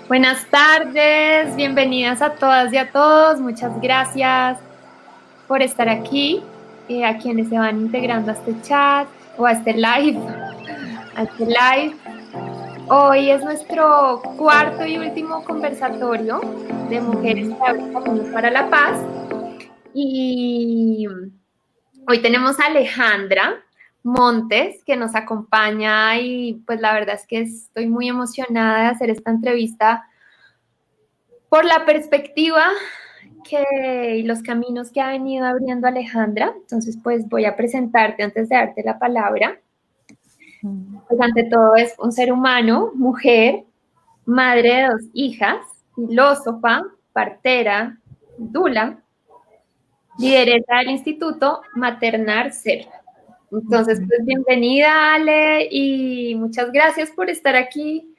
Buenas tardes, bienvenidas a todas y a todos. Muchas gracias por estar aquí, a quienes se van integrando a este chat o a este live. Hoy es nuestro cuarto y último conversatorio de Mujeres que abren caminos para la paz. Y hoy tenemos a Alejandra Montes, que nos acompaña, y pues la verdad es que estoy muy emocionada de hacer esta entrevista por la perspectiva y los caminos que ha venido abriendo Alejandra. Entonces, pues voy a presentarte antes de darte la palabra. Pues ante todo es un ser humano, mujer, madre de 2 hijas, filósofa, partera, dula, lideresa del Instituto Maternar Ser. Entonces, pues bienvenida, Ale, y muchas gracias por estar aquí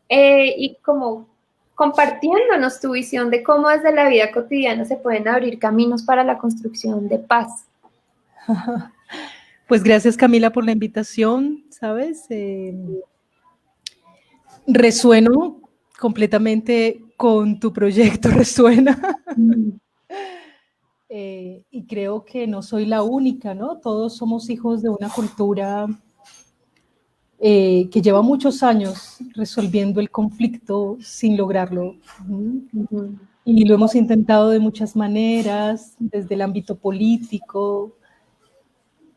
y como compartiéndonos tu visión de cómo desde la vida cotidiana se pueden abrir caminos para la construcción de paz. Pues gracias, Camila, por la invitación, ¿sabes? Resueno completamente con tu proyecto, resuena. Y creo que no soy la única, ¿no? Todos somos hijos de una cultura que lleva muchos años resolviendo el conflicto sin lograrlo. Y lo hemos intentado de muchas maneras, desde el ámbito político.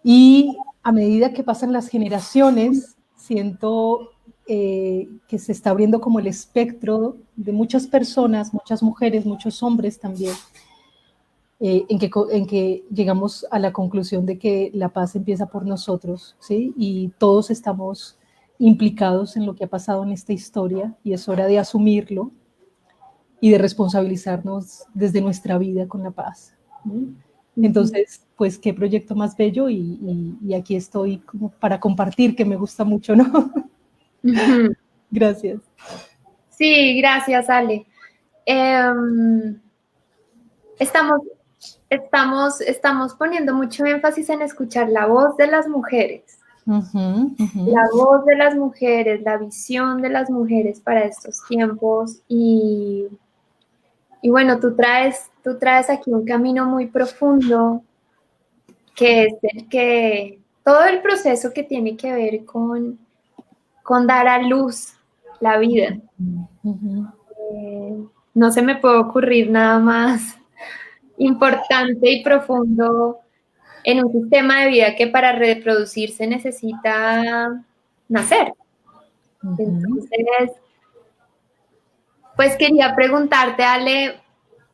Y a medida que pasan las generaciones, siento que se está abriendo como el espectro de muchas personas, muchas mujeres, muchos hombres también, en que llegamos a la conclusión de que la paz empieza por nosotros, ¿sí? Y todos estamos implicados en lo que ha pasado en esta historia y es hora de asumirlo y de responsabilizarnos desde nuestra vida con la paz, ¿sí? Entonces, pues qué proyecto más bello y aquí estoy como para compartir, que me gusta mucho, ¿no? Gracias. Sí, gracias, Ale. Estamos poniendo mucho énfasis en escuchar la voz de las mujeres. La voz de las mujeres, la visión de las mujeres para estos tiempos y bueno, tú traes aquí un camino muy profundo que es el que todo el proceso que tiene que ver con dar a luz la vida. No se me puede ocurrir nada más importante y profundo en un sistema de vida que para reproducirse necesita nacer. Entonces, pues quería preguntarte, Ale,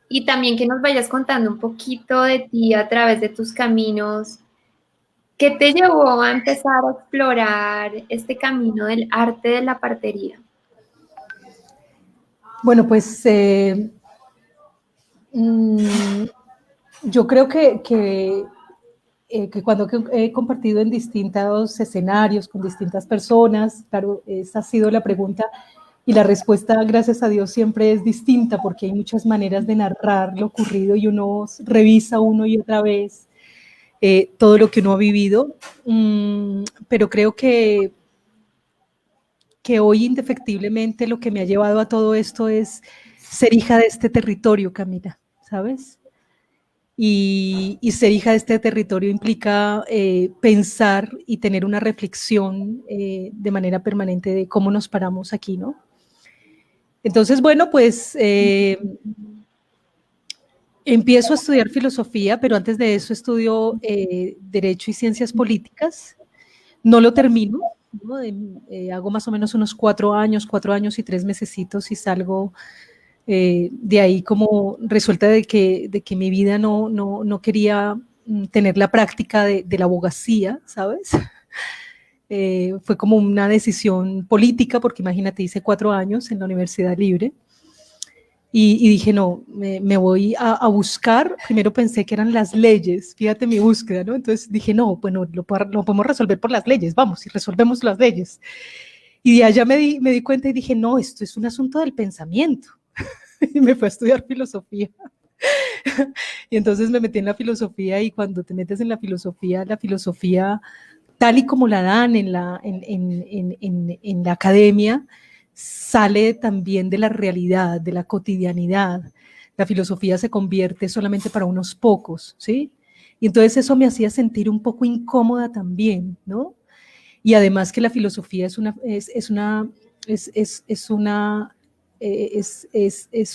y también que nos vayas contando un poquito de ti a través de tus caminos. ¿Qué te llevó a empezar a explorar este camino del arte de la partería? Bueno, pues yo creo que cuando he compartido en distintos escenarios con distintas personas, claro, esa ha sido la pregunta y la respuesta, gracias a Dios, siempre es distinta porque hay muchas maneras de narrar lo ocurrido y uno revisa una y otra vez todo lo que uno ha vivido, pero creo que hoy indefectiblemente lo que me ha llevado a todo esto es ser hija de este territorio, Camila, ¿sabes? Y ser hija de este territorio implica pensar y tener una reflexión de manera permanente de cómo nos paramos aquí, ¿no? Entonces, bueno, pues empiezo a estudiar filosofía, pero antes de eso estudio Derecho y Ciencias Políticas. No lo termino, ¿no? Hago más o menos unos 4 años y 3 mesecitos y salgo de ahí como resuelta de que mi vida no quería tener la práctica de la abogacía, ¿sabes? Fue como una decisión política, porque imagínate, hice 4 años en la Universidad Libre y dije, no, me voy a buscar. Primero pensé que eran las leyes, fíjate mi búsqueda, ¿no? Entonces dije, no, bueno, lo podemos resolver por las leyes, vamos, y resolvemos las leyes. Y de allá me di cuenta y dije, no, esto es un asunto del pensamiento. Y me fui a estudiar filosofía. Y entonces me metí en la filosofía y cuando te metes en la filosofía tal y como la dan en la academia, sale también de la realidad, de la cotidianidad. La filosofía se convierte solamente para unos pocos, ¿sí? Y entonces eso me hacía sentir un poco incómoda también, ¿no? Y además que la filosofía es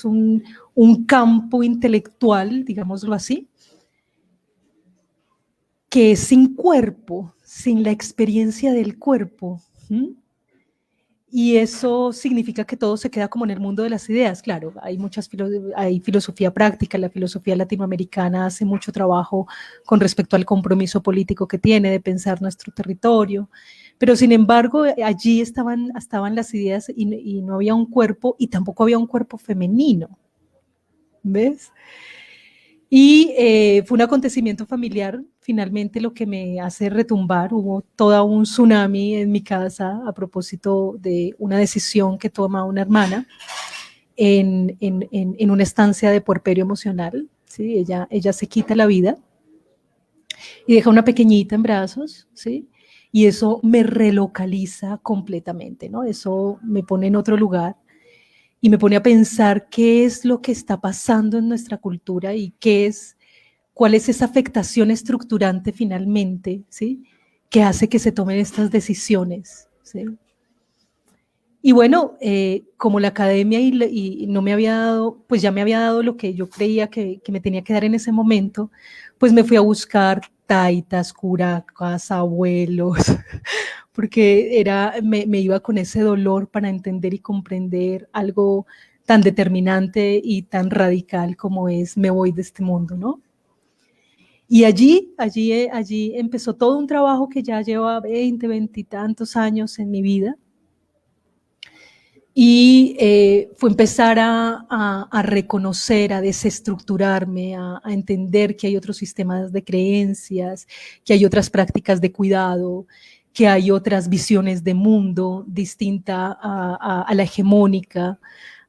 un campo intelectual, digámoslo así, que es sin cuerpo, sin la experiencia del cuerpo. ¿Sí? Y eso significa que todo se queda como en el mundo de las ideas. Claro, hay filosofía práctica, la filosofía latinoamericana hace mucho trabajo con respecto al compromiso político que tiene de pensar nuestro territorio, pero sin embargo allí estaban las ideas y no había un cuerpo y tampoco había un cuerpo femenino, ¿ves? Y fue un acontecimiento familiar, finalmente lo que me hace retumbar. Hubo todo un tsunami en mi casa a propósito de una decisión que toma una hermana en una estancia de puerperio emocional. ¿Sí? Ella se quita la vida y deja una pequeñita en brazos, ¿sí? Y eso me relocaliza completamente, ¿no? Eso me pone en otro lugar y me pone a pensar qué es lo que está pasando en nuestra cultura y cuál es esa afectación estructurante finalmente, ¿sí? Que hace que se tomen estas decisiones, ¿sí? Y bueno, como la academia y no me había dado, pues ya me había dado lo que yo creía que me tenía que dar en ese momento, pues me fui a buscar taitas, curacas, abuelos, porque me iba con ese dolor para entender y comprender algo tan determinante y tan radical como es me voy de este mundo, ¿no? Y allí empezó todo un trabajo que ya lleva 20 y tantos años en mi vida. Y fue empezar a reconocer, a desestructurarme, a entender que hay otros sistemas de creencias, que hay otras prácticas de cuidado, que hay otras visiones de mundo distinta a la hegemónica,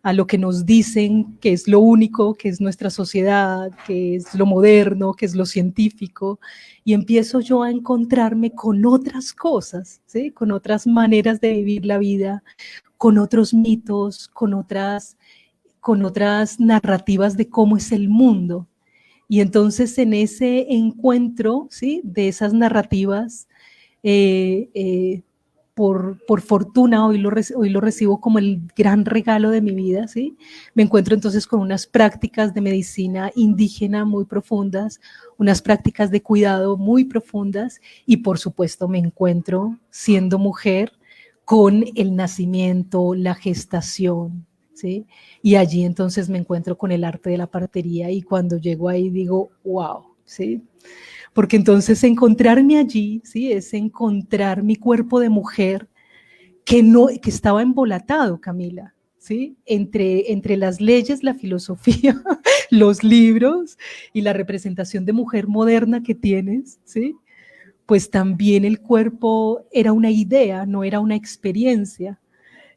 a lo que nos dicen que es lo único, que es nuestra sociedad, que es lo moderno, que es lo científico, y empiezo yo a encontrarme con otras cosas, ¿sí? Con otras maneras de vivir la vida, con otros mitos, con otras narrativas de cómo es el mundo. Y entonces en ese encuentro, ¿sí? De esas narrativas, eh, eh, por fortuna hoy lo recibo como el gran regalo de mi vida, ¿sí? Me encuentro entonces con unas prácticas de medicina indígena muy profundas, unas prácticas de cuidado muy profundas y por supuesto me encuentro siendo mujer con el nacimiento, la gestación, ¿sí? Y allí entonces me encuentro con el arte de la partería y cuando llego ahí digo, wow, ¿sí? Porque entonces encontrarme allí, ¿sí? Es encontrar mi cuerpo de mujer que estaba embolatado, Camila, ¿sí? Entre las leyes, la filosofía, los libros y la representación de mujer moderna que tienes, ¿sí? Pues también el cuerpo era una idea, no era una experiencia.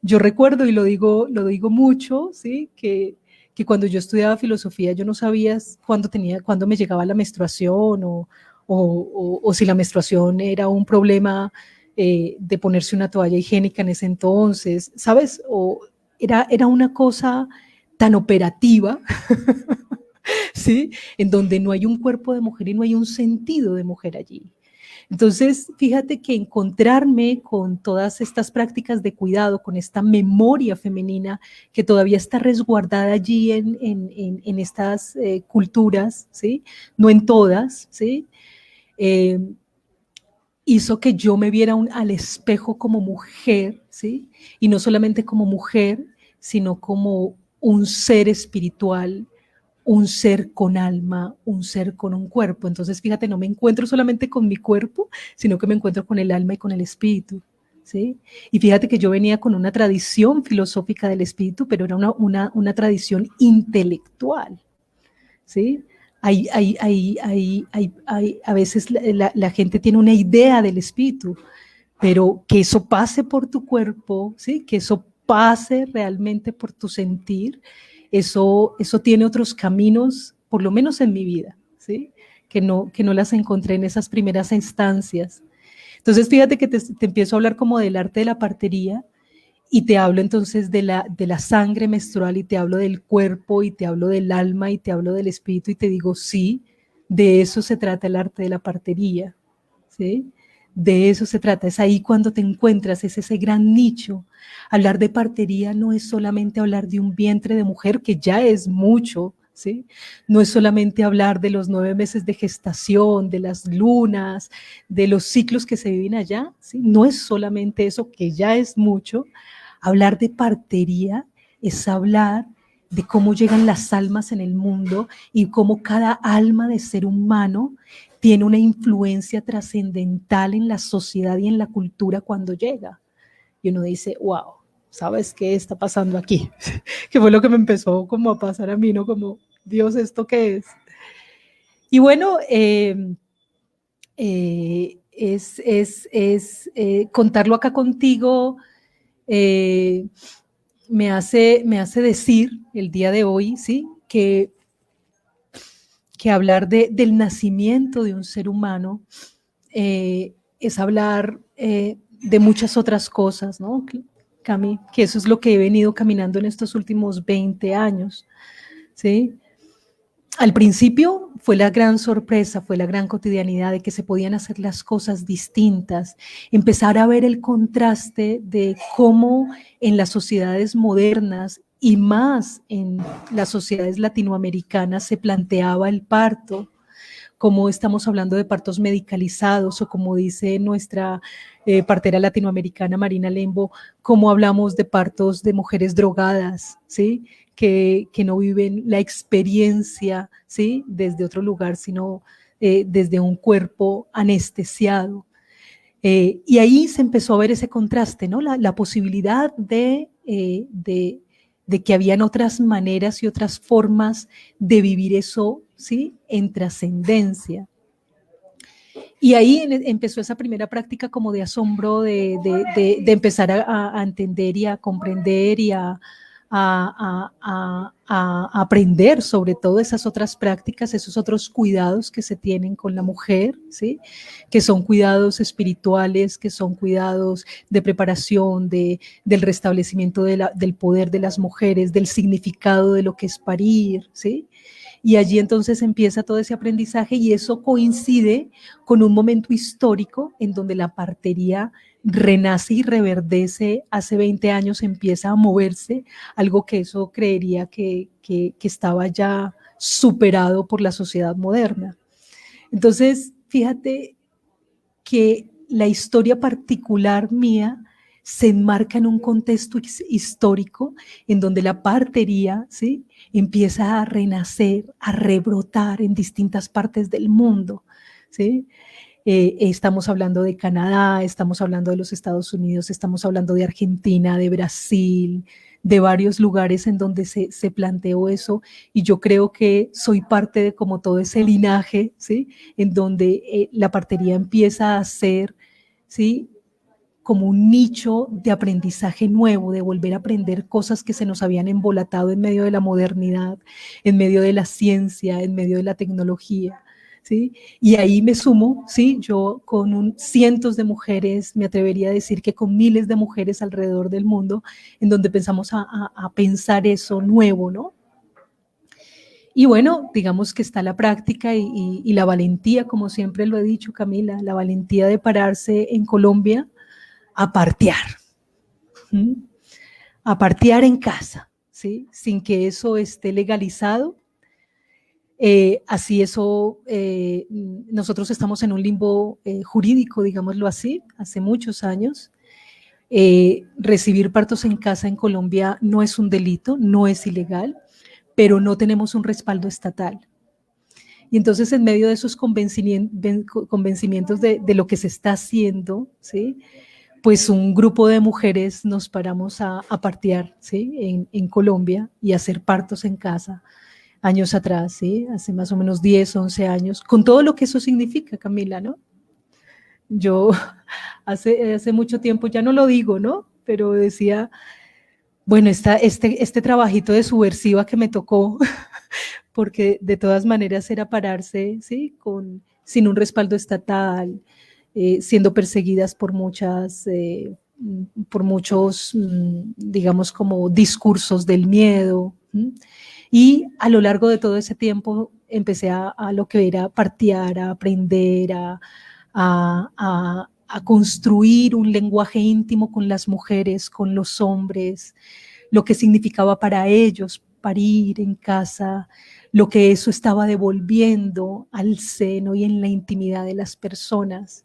Yo recuerdo, y lo digo mucho, ¿sí? Que cuando yo estudiaba filosofía yo no sabía cuándo me llegaba la menstruación o si la menstruación era un problema de ponerse una toalla higiénica en ese entonces, ¿sabes? Era una cosa tan operativa, ¿sí? En donde no hay un cuerpo de mujer y no hay un sentido de mujer allí. Entonces, fíjate que encontrarme con todas estas prácticas de cuidado, con esta memoria femenina que todavía está resguardada allí en estas culturas, ¿sí? No en todas, ¿sí? Eh, hizo que yo me viera al espejo como mujer, ¿sí? Y no solamente como mujer, sino como un ser espiritual, un ser con alma, un ser con un cuerpo. Entonces, fíjate, no me encuentro solamente con mi cuerpo, sino que me encuentro con el alma y con el espíritu. ¿Sí? Y fíjate que yo venía con una tradición filosófica del espíritu, pero era una tradición intelectual. ¿Sí? A veces la gente tiene una idea del espíritu, pero que eso pase por tu cuerpo, ¿sí? Que eso pase realmente por tu sentir, eso tiene otros caminos, por lo menos en mi vida, ¿sí? Que no las encontré en esas primeras instancias. Entonces, fíjate que te empiezo a hablar como del arte de la partería Y te hablo entonces de la sangre menstrual y te hablo del cuerpo y te hablo del alma y te hablo del espíritu y te digo, sí, de eso se trata el arte de la partería, ¿sí? De eso se trata, es ahí cuando te encuentras, es ese gran nicho. Hablar de partería no es solamente hablar de un vientre de mujer, que ya es mucho, ¿sí? No es solamente hablar de los 9 meses de gestación, de las lunas, de los ciclos que se viven allá, ¿sí? No es solamente eso, que ya es mucho. Hablar de partería es hablar de cómo llegan las almas en el mundo y cómo cada alma de ser humano tiene una influencia trascendental en la sociedad y en la cultura cuando llega. Y uno dice, wow, ¿sabes qué está pasando aquí? Que fue lo que me empezó como a pasar a mí, ¿no? Como, Dios, ¿esto qué es? Y bueno, contarlo acá contigo eh, me hace decir el día de hoy, ¿sí? Que hablar del nacimiento de un ser humano es hablar de muchas otras cosas, ¿no? Cami, que eso es lo que he venido caminando en estos últimos 20 años, ¿sí? Al principio fue la gran sorpresa, fue la gran cotidianidad de que se podían hacer las cosas distintas, empezar a ver el contraste de cómo en las sociedades modernas y más en las sociedades latinoamericanas se planteaba el parto, como estamos hablando de partos medicalizados o como dice nuestra partera latinoamericana Marina Lembo, cómo hablamos de partos de mujeres drogadas, ¿sí? Que no viven la experiencia, ¿sí? Desde otro lugar, sino desde un cuerpo anestesiado. Y ahí se empezó a ver ese contraste, ¿no? La posibilidad de que habían otras maneras y otras formas de vivir eso, ¿sí? En trascendencia. Y ahí empezó esa primera práctica como de asombro, de empezar a entender y a comprender y a aprender sobre todo esas otras prácticas, esos otros cuidados que se tienen con la mujer, ¿sí? Que son cuidados espirituales, que son cuidados de preparación, del restablecimiento del poder de las mujeres, del significado de lo que es parir, ¿sí? Y allí entonces empieza todo ese aprendizaje y eso coincide con un momento histórico en donde la partería renace y reverdece, hace 20 años empieza a moverse, algo que eso creería que estaba ya superado por la sociedad moderna. Entonces, fíjate que la historia particular mía se enmarca en un contexto histórico en donde la partería, ¿sí? Empieza a renacer, a rebrotar en distintas partes del mundo, ¿sí? Estamos hablando de Canadá, estamos hablando de los Estados Unidos, estamos hablando de Argentina, de Brasil, de varios lugares en donde se planteó eso, y yo creo que soy parte de como todo ese linaje, ¿sí? En donde la partería empieza a ser, ¿sí? Como un nicho de aprendizaje nuevo, de volver a aprender cosas que se nos habían embolatado en medio de la modernidad, en medio de la ciencia, en medio de la tecnología, ¿sí? Y ahí me sumo, ¿sí? Yo con cientos de mujeres, me atrevería a decir que con miles de mujeres alrededor del mundo, en donde pensamos a pensar eso nuevo, ¿no? Y bueno, digamos que está la práctica y la valentía, como siempre lo he dicho, Camila, la valentía de pararse en Colombia a partear, ¿sí? A partear en casa, ¿sí? Sin que eso esté legalizado. Así eso, nosotros estamos en un limbo jurídico, digámoslo así, hace muchos años. Recibir partos en casa en Colombia no es un delito, no es ilegal, pero no tenemos un respaldo estatal. Y entonces en medio de esos convencimientos de lo que se está haciendo, ¿sí? Pues un grupo de mujeres nos paramos a partear, ¿sí? En Colombia y a hacer partos en casa años atrás, ¿sí? Hace más o menos 10, 11 años, con todo lo que eso significa, Camila, ¿no? Yo hace mucho tiempo, ya no lo digo, ¿no? Pero decía, bueno, este trabajito de subversiva que me tocó, porque de todas maneras era pararse, ¿sí? Sin un respaldo estatal, siendo perseguidas por muchas por muchos, digamos, como discursos del miedo. Y a lo largo de todo ese tiempo empecé a lo que era partear, a aprender, a construir un lenguaje íntimo con las mujeres, con los hombres, lo que significaba para ellos parir en casa, lo que eso estaba devolviendo al seno y en la intimidad de las personas.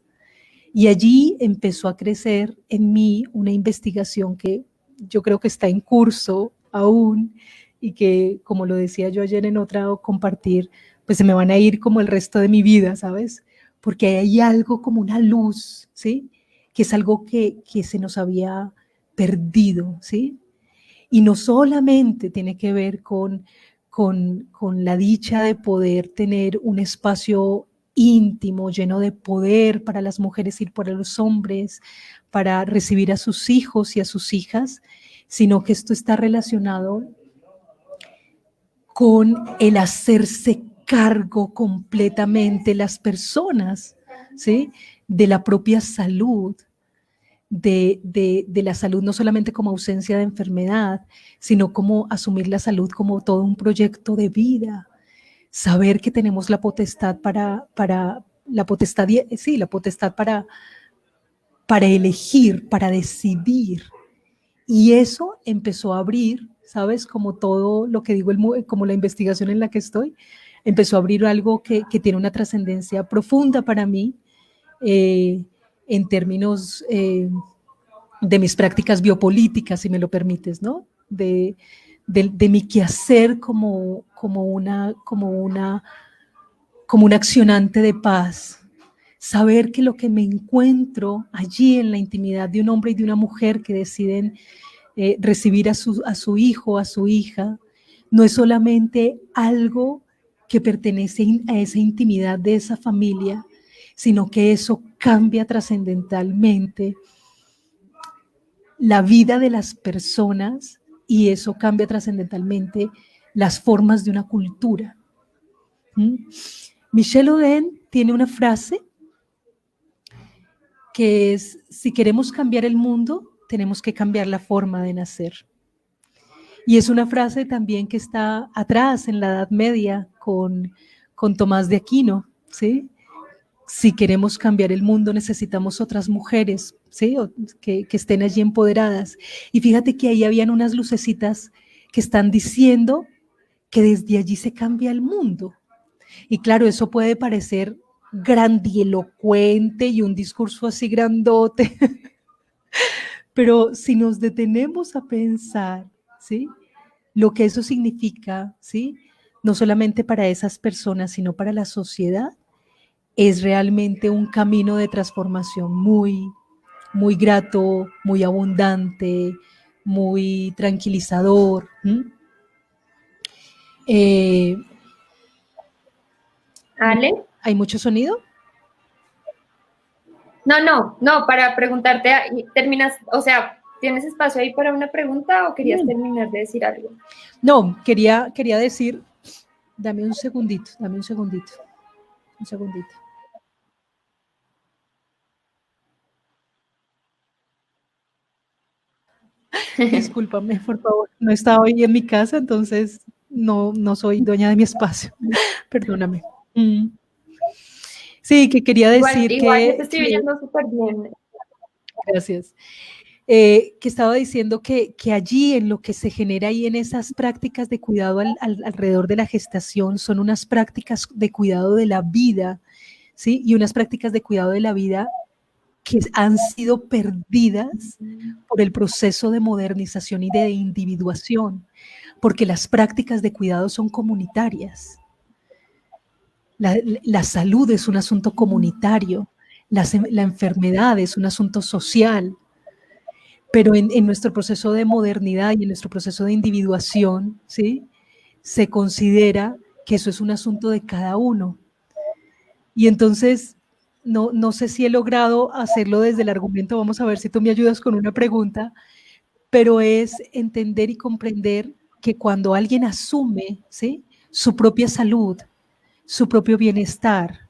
Y allí empezó a crecer en mí una investigación que yo creo que está en curso aún y que, como lo decía yo ayer en otra compartir, pues se me van a ir como el resto de mi vida, ¿sabes? Porque hay algo como una luz, ¿sí? Que es algo que se nos había perdido, ¿sí? Y no solamente tiene que ver con la dicha de poder tener un espacio íntimo, lleno de poder para las mujeres y para los hombres, para recibir a sus hijos y a sus hijas, sino que esto está relacionado con el hacerse cargo completamente las personas, ¿sí? De la propia salud, de la salud no solamente como ausencia de enfermedad, sino como asumir la salud como todo un proyecto de vida, saber que tenemos la potestad la potestad, sí, la potestad para elegir, para decidir. Y eso empezó a abrir, ¿sabes? Como todo lo que digo, como la investigación en la que estoy, empezó a abrir algo que tiene una trascendencia profunda para mí en términos de mis prácticas biopolíticas, si me lo permites, ¿no? De mi quehacer como una accionante de paz. Saber que lo que me encuentro allí en la intimidad de un hombre y de una mujer que deciden recibir a su hijo, a su hija, no es solamente algo que pertenece a esa intimidad de esa familia, sino que eso cambia trascendentalmente la vida de las personas y eso cambia trascendentalmente las formas de una cultura. Michel Oden tiene una frase que es: si queremos cambiar el mundo, tenemos que cambiar la forma de nacer. Y es una frase también que está atrás en la Edad Media con Tomás de Aquino, ¿sí? Si queremos cambiar el mundo, necesitamos otras mujeres, ¿sí? Que estén allí empoderadas. Y fíjate que ahí habían unas lucecitas que están diciendo que desde allí se cambia el mundo. Y claro, eso puede parecer grandilocuente y un discurso así grandote, pero si nos detenemos a pensar, ¿sí? Lo que eso significa, ¿sí? No solamente para esas personas, sino para la sociedad, es realmente un camino de transformación muy, muy grato, muy abundante, muy tranquilizador. Ale. ¿Hay mucho sonido? No, para preguntarte, terminas, o sea, ¿tienes espacio ahí para una pregunta o querías terminar de decir algo? No, quería decir, dame un segundito. Discúlpame, por favor. No estaba hoy en mi casa, entonces no soy dueña de mi espacio. Perdóname. Sí, que quería decir igual yo te estoy oyendo súper bien. Gracias. Que estaba diciendo que allí en lo que se genera ahí en esas prácticas de cuidado alrededor de la gestación son unas prácticas de cuidado de la vida, ¿sí? Y unas prácticas de cuidado de la vida que han sido perdidas por el proceso de modernización y de individuación, porque las prácticas de cuidado son comunitarias. La salud es un asunto comunitario, la enfermedad es un asunto social, pero en nuestro proceso de modernidad y en nuestro proceso de individuación, ¿sí? Se considera que eso es un asunto de cada uno. Y entonces, no sé si he logrado hacerlo desde el argumento, vamos a ver si tú me ayudas con una pregunta, pero es entender y comprender que cuando alguien asume, ¿sí? Su propia salud, su propio bienestar,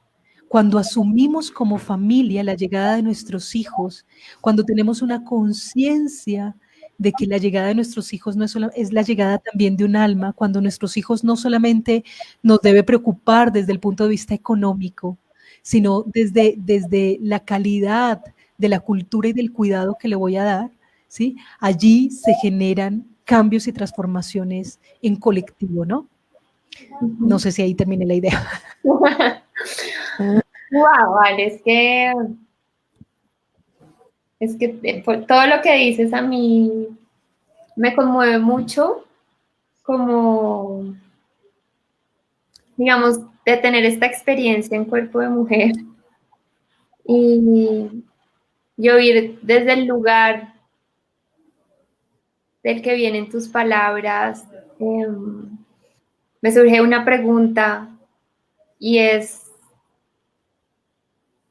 cuando asumimos como familia la llegada de nuestros hijos, cuando tenemos una conciencia de que la llegada de nuestros hijos no es, es la llegada también de un alma, cuando nuestros hijos no solamente nos debe preocupar desde el punto de vista económico, sino desde la calidad de la cultura y del cuidado que le voy a dar, ¿sí? Allí se generan cambios y transformaciones en colectivo, ¿no? No sé si ahí termine la idea. Wow, vale, es que por todo lo que dices a mí me conmueve mucho, como, digamos, de tener esta experiencia en cuerpo de mujer y oír desde el lugar del que vienen tus palabras. Me surge una pregunta y es,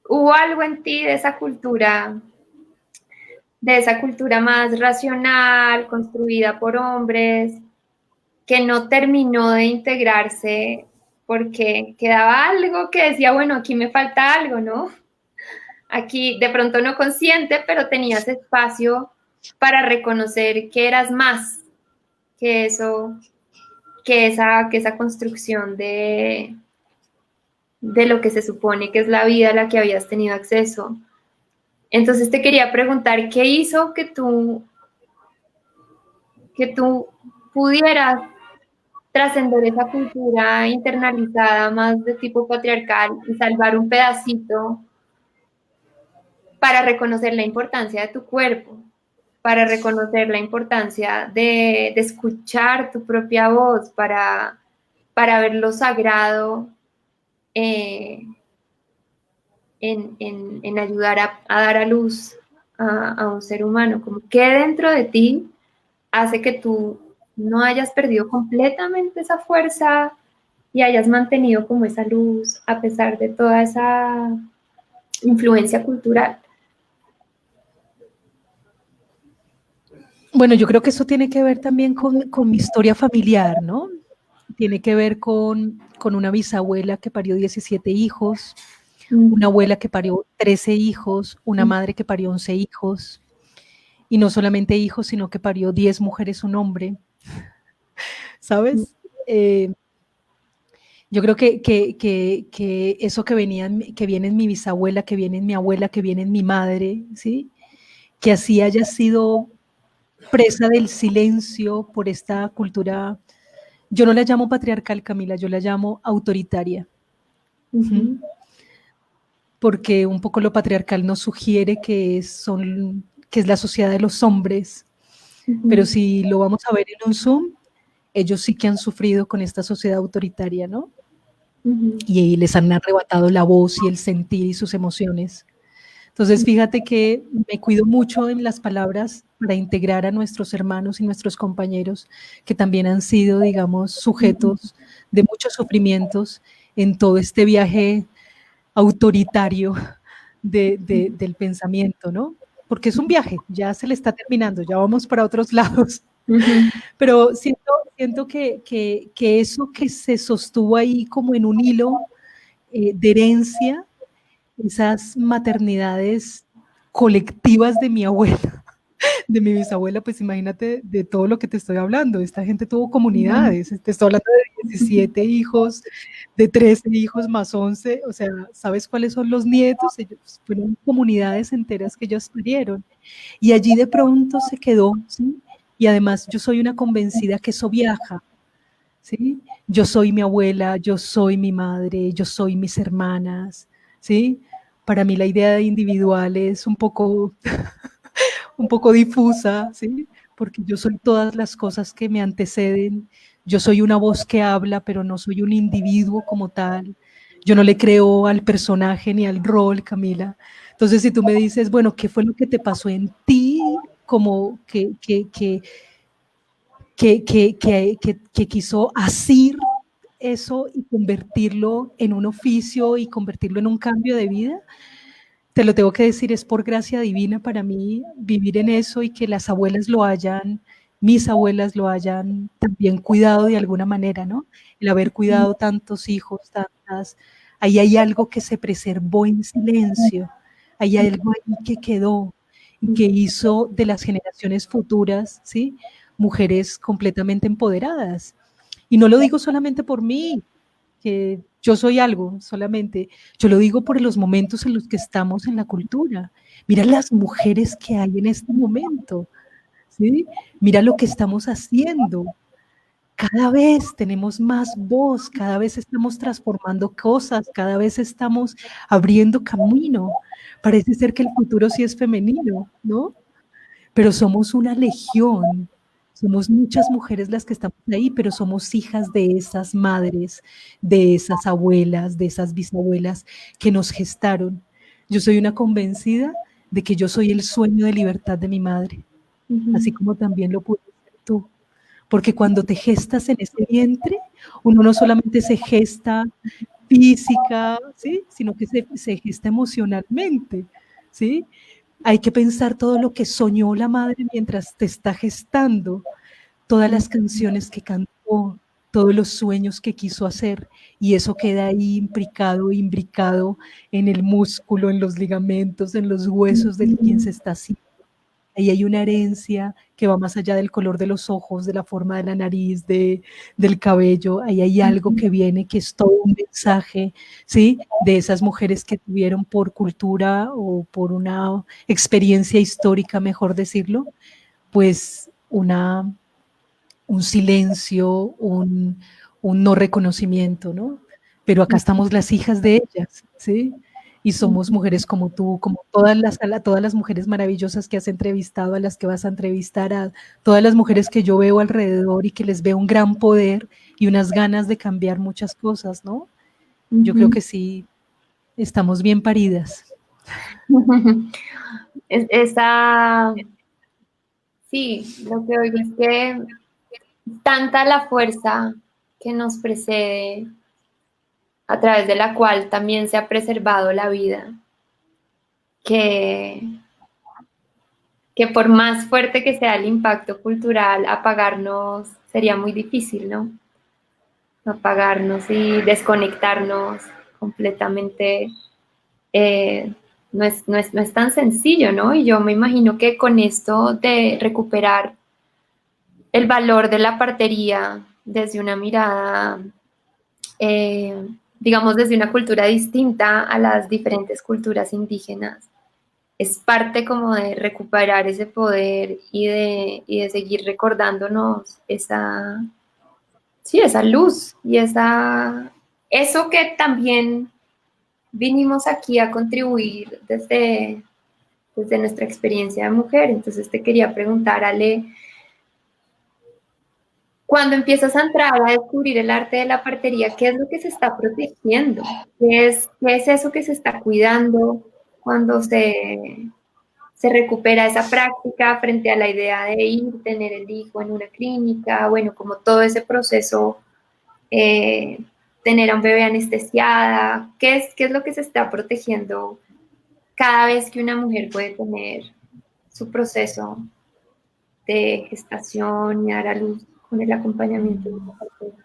¿hubo algo en ti de esa cultura más racional, construida por hombres, que no terminó de integrarse porque quedaba algo que decía, bueno, aquí me falta algo, ¿no? Aquí de pronto no consciente, pero tenías espacio para reconocer que eras más que eso, que esa construcción de lo que se supone que es la vida a la que habías tenido acceso. Entonces te quería preguntar, ¿qué hizo que tú pudieras trascender esa cultura internalizada más de tipo patriarcal y salvar un pedacito para reconocer la importancia de tu cuerpo, para reconocer la importancia de escuchar tu propia voz, para ver lo sagrado en ayudar a dar a luz a un ser humano? Como que dentro de ti hace que tú no hayas perdido completamente esa fuerza y hayas mantenido como esa luz a pesar de toda esa influencia cultural. Bueno, yo creo que eso tiene que ver también con mi historia familiar, ¿no? Tiene que ver con una bisabuela que parió 17 hijos, una abuela que parió 13 hijos, una madre que parió 11 hijos, y no solamente hijos, sino que parió 10 mujeres, un hombre, ¿sabes? Yo creo que eso que viene en mi bisabuela, que viene en mi abuela, que viene en mi madre, ¿sí? Que así haya sido presa del silencio por esta cultura, yo no la llamo patriarcal, Camila, yo la llamo autoritaria. Porque un poco lo patriarcal nos sugiere que es la sociedad de los hombres, pero si lo vamos a ver en un zoom, ellos sí que han sufrido con esta sociedad autoritaria, ¿no? Y les han arrebatado la voz y el sentir y sus emociones. Entonces, fíjate que me cuido mucho en las palabras para integrar a nuestros hermanos y nuestros compañeros que también han sido, digamos, sujetos de muchos sufrimientos en todo este viaje autoritario del pensamiento, ¿no? Porque es un viaje, ya se le está terminando, ya vamos para otros lados. Pero siento que eso que se sostuvo ahí como en un hilo de herencia, esas maternidades colectivas de mi abuela, de mi bisabuela, pues imagínate de todo lo que te estoy hablando. Esta gente tuvo comunidades, te estoy hablando de 17 hijos, de 13 hijos más 11, o sea, ¿sabes cuáles son los nietos? Ellos fueron comunidades enteras que ellos tuvieron. Y allí de pronto se quedó, ¿sí? Y además yo soy una convencida que eso viaja, ¿sí? Yo soy mi abuela, yo soy mi madre, yo soy mis hermanas, ¿sí? Para mí la idea de individual es un poco difusa, ¿sí? Porque yo soy todas las cosas que me anteceden, yo soy una voz que habla, pero no soy un individuo como tal, yo no le creo al personaje ni al rol, Camila. Entonces, si tú me dices, bueno, ¿qué fue lo que te pasó en ti? Como que quiso asir eso y convertirlo en un oficio y convertirlo en un cambio de vida, te lo tengo que decir, es por gracia divina para mí vivir en eso y que las abuelas mis abuelas lo hayan también cuidado de alguna manera, ¿no? El haber cuidado tantos hijos, tantas ahí hay algo que se preservó en silencio, hay algo ahí que quedó y que hizo de las generaciones futuras, ¿sí?, mujeres completamente empoderadas. Y no lo digo solamente por mí, que yo soy algo solamente, yo lo digo por los momentos en los que estamos en la cultura. Mira las mujeres que hay en este momento, ¿sí? Mira lo que estamos haciendo. Cada vez tenemos más voz, cada vez estamos transformando cosas, cada vez estamos abriendo camino. Parece ser que el futuro sí es femenino, ¿no? Pero somos una legión, somos muchas mujeres las que estamos ahí, pero somos hijas de esas madres, de esas abuelas, de esas bisabuelas que nos gestaron. Yo soy una convencida de que yo soy el sueño de libertad de mi madre, así como también lo puedes ser tú. Porque cuando te gestas en ese vientre, uno no solamente se gesta física, ¿sí?, sino que se gesta emocionalmente, ¿sí? Hay que pensar todo lo que soñó la madre mientras te está gestando, todas las canciones que cantó, todos los sueños que quiso hacer, y eso queda ahí imbricado en el músculo, en los ligamentos, en los huesos de quien se está haciendo. Ahí hay una herencia que va más allá del color de los ojos, de la forma de la nariz, del cabello. Ahí hay algo que viene, que es todo un mensaje, ¿sí?, de esas mujeres que tuvieron por cultura o por una experiencia histórica, mejor decirlo, pues un silencio, un no reconocimiento, ¿no? Pero acá estamos las hijas de ellas, ¿sí? Y somos mujeres como tú, como todas las mujeres maravillosas que has entrevistado, a las que vas a entrevistar, a todas las mujeres que yo veo alrededor y que les veo un gran poder y unas ganas de cambiar muchas cosas, ¿no? Yo creo que sí, estamos bien paridas. Sí, lo que oigo es que tanta la fuerza que nos precede, a través de la cual también se ha preservado la vida, que por más fuerte que sea el impacto cultural, apagarnos sería muy difícil, ¿no? Apagarnos y desconectarnos completamente no es tan sencillo, ¿no? Y yo me imagino que con esto de recuperar el valor de la partería desde una mirada, digamos, desde una cultura distinta a las diferentes culturas indígenas, es parte como de recuperar ese poder y de seguir recordándonos esa luz y eso que también vinimos aquí a contribuir desde nuestra experiencia de mujer. Entonces te quería preguntar, Ale, cuando empiezas a entrar a descubrir el arte de la partería, ¿qué es lo que se está protegiendo? ¿Qué es eso que se está cuidando cuando se recupera esa práctica frente a la idea de ir, tener el hijo en una clínica, bueno, como todo ese proceso, tener a un bebé anestesiada? ¿Qué es lo que se está protegiendo cada vez que una mujer puede tener su proceso de gestación y dar a luz con el acompañamiento de una partera?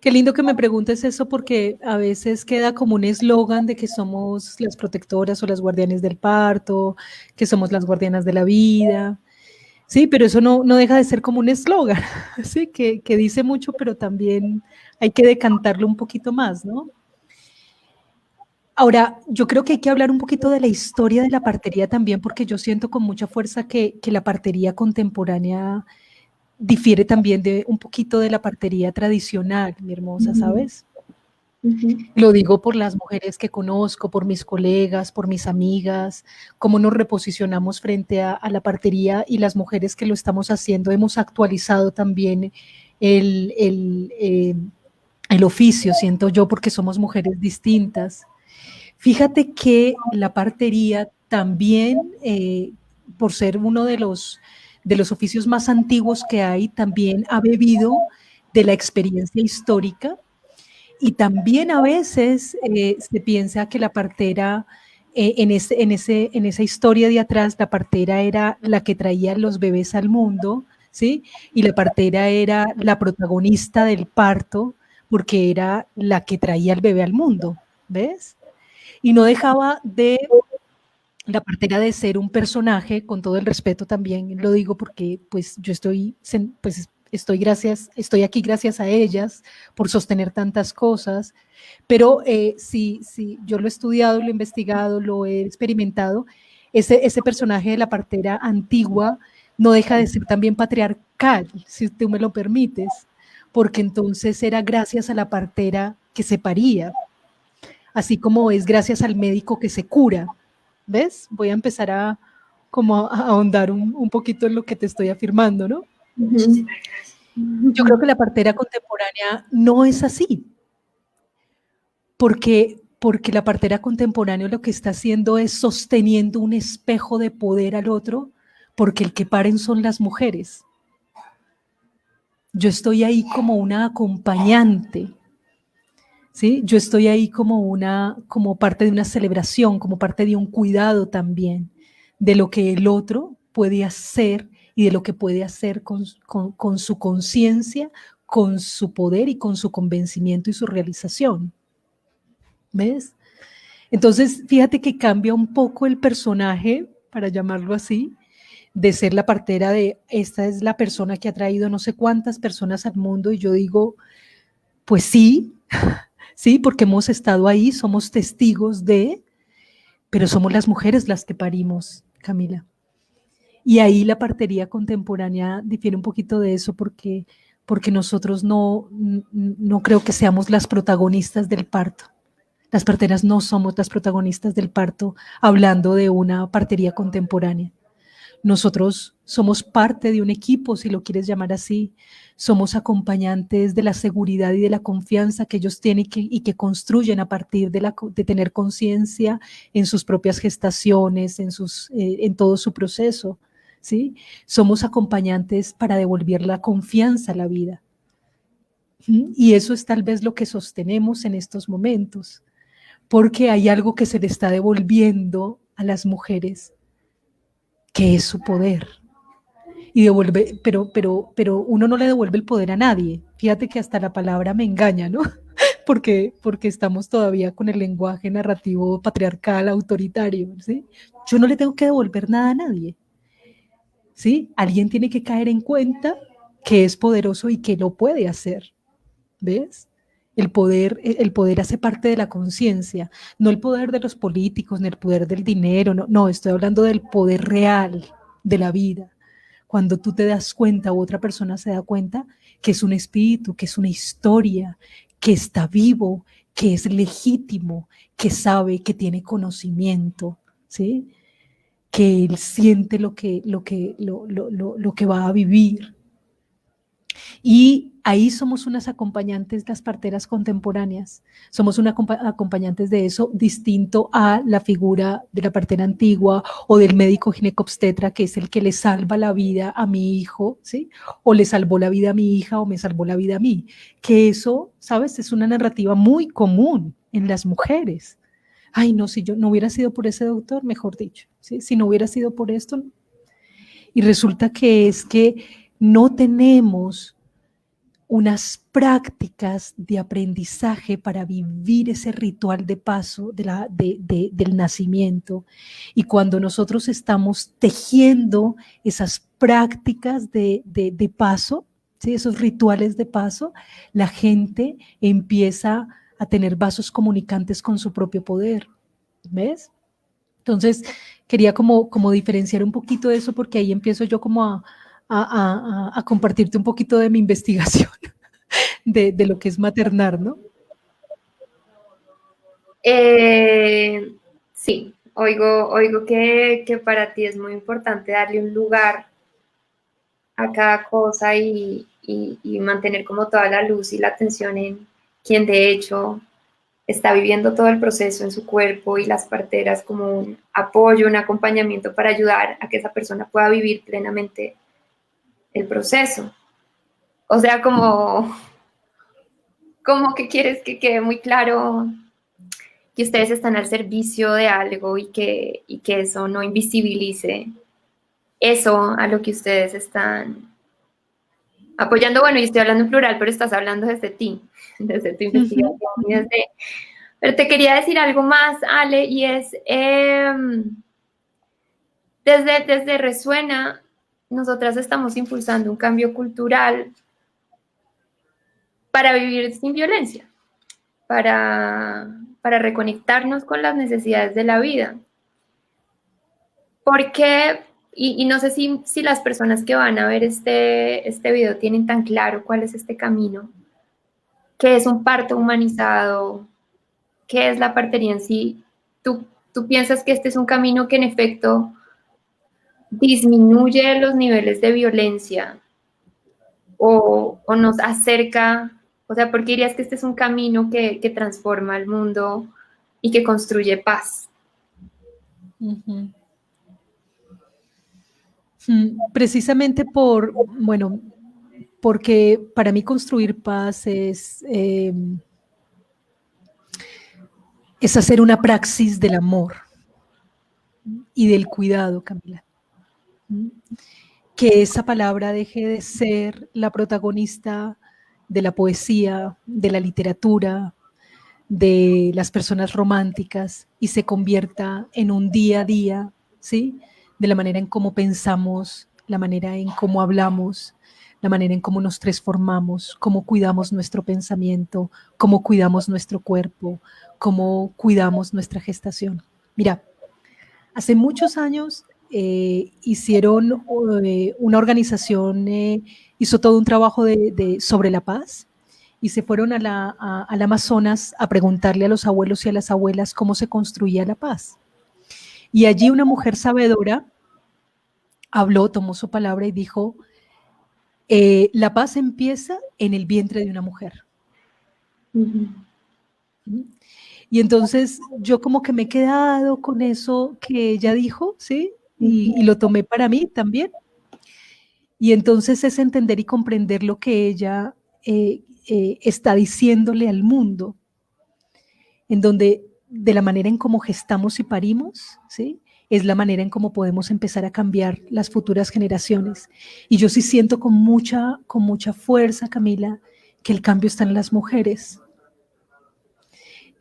Qué lindo que me preguntes eso, porque a veces queda como un eslogan de que somos las protectoras o las guardianes del parto, que somos las guardianas de la vida. Sí, pero eso no deja de ser como un eslogan, ¿sí? Que dice mucho, pero también hay que decantarlo un poquito más, ¿no? Ahora, yo creo que hay que hablar un poquito de la historia de la partería también, porque yo siento con mucha fuerza que la partería contemporánea difiere también de un poquito de la partería tradicional, mi hermosa, ¿sabes? Lo digo por las mujeres que conozco, por mis colegas, por mis amigas, cómo nos reposicionamos frente a la partería, y las mujeres que lo estamos haciendo hemos actualizado también el oficio, siento yo, porque somos mujeres distintas. Fíjate que la partería también, por ser uno de los oficios más antiguos que hay, también ha bebido de la experiencia histórica, y también a veces se piensa que la partera, en esa historia de atrás, la partera era la que traía los bebés al mundo, ¿sí? Y la partera era la protagonista del parto, porque era la que traía el bebé al mundo, ¿ves? Y no dejaba de la partera de ser un personaje, con todo el respeto también, lo digo porque pues yo pues estoy aquí gracias a ellas por sostener tantas cosas, pero sí, sí, yo lo he estudiado, lo he investigado, lo he experimentado, ese personaje de la partera antigua no deja de ser también patriarcal, si tú me lo permites, porque entonces era gracias a la partera que se paría, así como es gracias al médico que se cura. ¿Ves? Voy a empezar a como a ahondar un poquito en lo que te estoy afirmando, ¿no? Yo creo que la partera contemporánea no es así, porque la partera contemporánea lo que está haciendo es sosteniendo un espejo de poder al otro, porque el que paren son las mujeres. Yo estoy ahí como una acompañante, ¿sí? Yo estoy ahí como parte de una celebración, como parte de un cuidado también de lo que el otro puede hacer y de lo que puede hacer con su conciencia, con su poder y con su convencimiento y su realización. ¿Ves? Entonces, fíjate que cambia un poco el personaje, para llamarlo así, de ser la partera de esta es la persona que ha traído no sé cuántas personas al mundo y yo digo, pues sí, sí, porque hemos estado ahí, somos testigos de, pero somos las mujeres las que parimos, Camila. Y ahí la partería contemporánea difiere un poquito de eso porque nosotros no creo que seamos las protagonistas del parto. Las parteras no somos las protagonistas del parto hablando de una partería contemporánea. Nosotros somos parte de un equipo, si lo quieres llamar así. Somos acompañantes de la seguridad y de la confianza que ellos tienen y que construyen a partir de tener conciencia en sus propias gestaciones, en todo su proceso. ¿Sí? Somos acompañantes para devolver la confianza a la vida. Y eso es tal vez lo que sostenemos en estos momentos, porque hay algo que se le está devolviendo a las mujeres, que es su poder. Y devuelve, pero uno no le devuelve el poder a nadie. Fíjate que hasta la palabra me engaña, ¿no? Porque estamos todavía con el lenguaje narrativo patriarcal, autoritario, ¿sí? Yo no le tengo que devolver nada a nadie, ¿sí? Alguien tiene que caer en cuenta que es poderoso y que lo puede hacer, ¿ves? El poder hace parte de la conciencia, no el poder de los políticos, ni el poder del dinero, no, estoy hablando del poder real de la vida. Cuando tú te das cuenta o otra persona se da cuenta que es un espíritu, que es una historia, que está vivo, que es legítimo, que sabe, que tiene conocimiento, ¿sí? Que él siente lo que va a vivir. Y ahí somos unas acompañantes, las parteras contemporáneas. Somos unas acompañantes de eso, distinto a la figura de la partera antigua o del médico ginecobstetra, que es el que le salva la vida a mi hijo, ¿sí? O le salvó la vida a mi hija o me salvó la vida a mí. Que eso, ¿sabes? Es una narrativa muy común en las mujeres. Ay, no, si yo no hubiera sido por ese doctor, mejor dicho, ¿sí? Si no hubiera sido por esto. Y resulta que es que no tenemos unas prácticas de aprendizaje para vivir ese ritual de paso del nacimiento. Y cuando nosotros estamos tejiendo esas prácticas de paso, ¿sí? Esos rituales de paso, la gente empieza a tener vasos comunicantes con su propio poder. ¿Ves? Entonces, quería como diferenciar un poquito de eso porque ahí empiezo yo como a compartirte un poquito de mi investigación de lo que es maternar, ¿no? Sí, oigo que para ti es muy importante darle un lugar a cada cosa y mantener como toda la luz y la atención en quien de hecho está viviendo todo el proceso en su cuerpo y las parteras como un apoyo, un acompañamiento para ayudar a que esa persona pueda vivir plenamente el proceso. O sea, como que quieres que quede muy claro que ustedes están al servicio de algo y que eso no invisibilice eso a lo que ustedes están Apoyando, bueno, y estoy hablando en plural, pero estás hablando desde ti, desde tu investigación y desde... Pero te quería decir algo más, Ale, y es, desde Resuena, nosotras estamos impulsando un cambio cultural para vivir sin violencia, para reconectarnos con las necesidades de la vida. Porque, y no sé si las personas que van a ver este video tienen tan claro cuál es este camino, qué es un parto humanizado, qué es la partería en sí. ¿Tú piensas que este es un camino que en efecto disminuye los niveles de violencia o nos acerca? O sea, ¿por qué dirías que este es un camino que transforma el mundo y que construye paz? Precisamente bueno, porque para mí construir paz es hacer una praxis del amor y del cuidado, Camila. Que esa palabra deje de ser la protagonista de la poesía, de la literatura, de las personas románticas y se convierta en un día a día, ¿sí? De la manera en cómo pensamos, la manera en cómo hablamos, la manera en cómo nos transformamos, cómo cuidamos nuestro pensamiento, cómo cuidamos nuestro cuerpo, cómo cuidamos nuestra gestación. Mira, hace muchos años hicieron una organización, hizo todo un trabajo sobre la paz y se fueron al Amazonas a preguntarle a los abuelos y a las abuelas cómo se construía la paz. Y allí una mujer sabedora habló, tomó su palabra y dijo, la paz empieza en el vientre de una mujer. Y entonces yo como que me he quedado con eso que ella dijo, ¿sí? Y lo tomé para mí también. Y entonces es entender y comprender lo que ella está diciéndole al mundo, en donde de la manera en cómo gestamos y parimos, ¿sí? Es la manera en cómo podemos empezar a cambiar las futuras generaciones. Y yo sí siento con mucha fuerza, Camila, que el cambio está en las mujeres,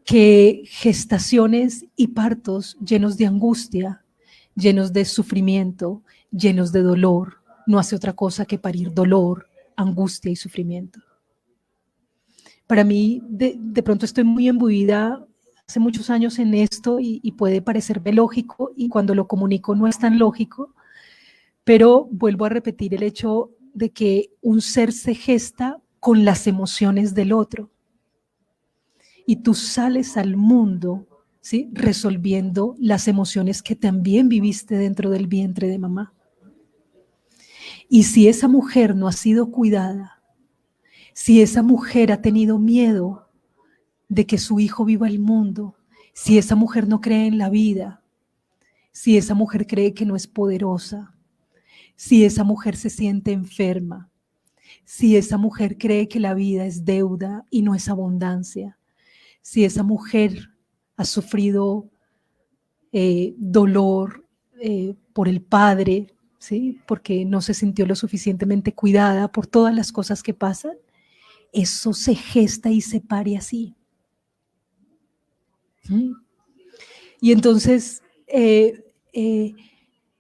que gestaciones y partos llenos de angustia, llenos de sufrimiento, llenos de dolor, no hace otra cosa que parir dolor, angustia y sufrimiento. Para mí, de pronto estoy muy embuida hace muchos años en esto y puede parecerme lógico y cuando lo comunico no es tan lógico, pero vuelvo a repetir el hecho de que un ser se gesta con las emociones del otro y tú sales al mundo, ¿sí? Resolviendo las emociones que también viviste dentro del vientre de mamá. Y si esa mujer no ha sido cuidada, si esa mujer ha tenido miedo de que su hijo viva el mundo, si esa mujer no cree en la vida, si esa mujer cree que no es poderosa, si esa mujer se siente enferma, si esa mujer cree que la vida es deuda y no es abundancia, si esa mujer ha sufrido dolor por el padre, ¿sí? Porque no se sintió lo suficientemente cuidada por todas las cosas que pasan, eso se gesta y se pare así. Y entonces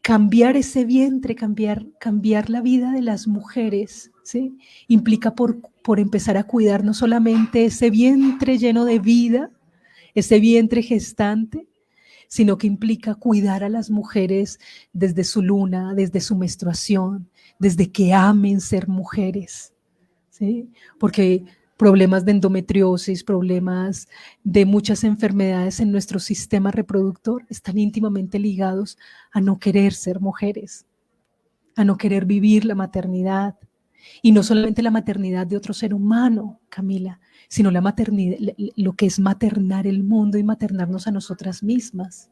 cambiar ese vientre, cambiar la vida de las mujeres, ¿sí? Implica por empezar a cuidar no solamente ese vientre lleno de vida, ese vientre gestante, sino que implica cuidar a las mujeres desde su luna, desde su menstruación, desde que amen ser mujeres, ¿sí? Porque problemas de endometriosis, problemas de muchas enfermedades en nuestro sistema reproductor están íntimamente ligados a no querer ser mujeres, a no querer vivir la maternidad. Y no solamente la maternidad de otro ser humano, Camila, sino la maternidad, lo que es maternar el mundo y maternarnos a nosotras mismas.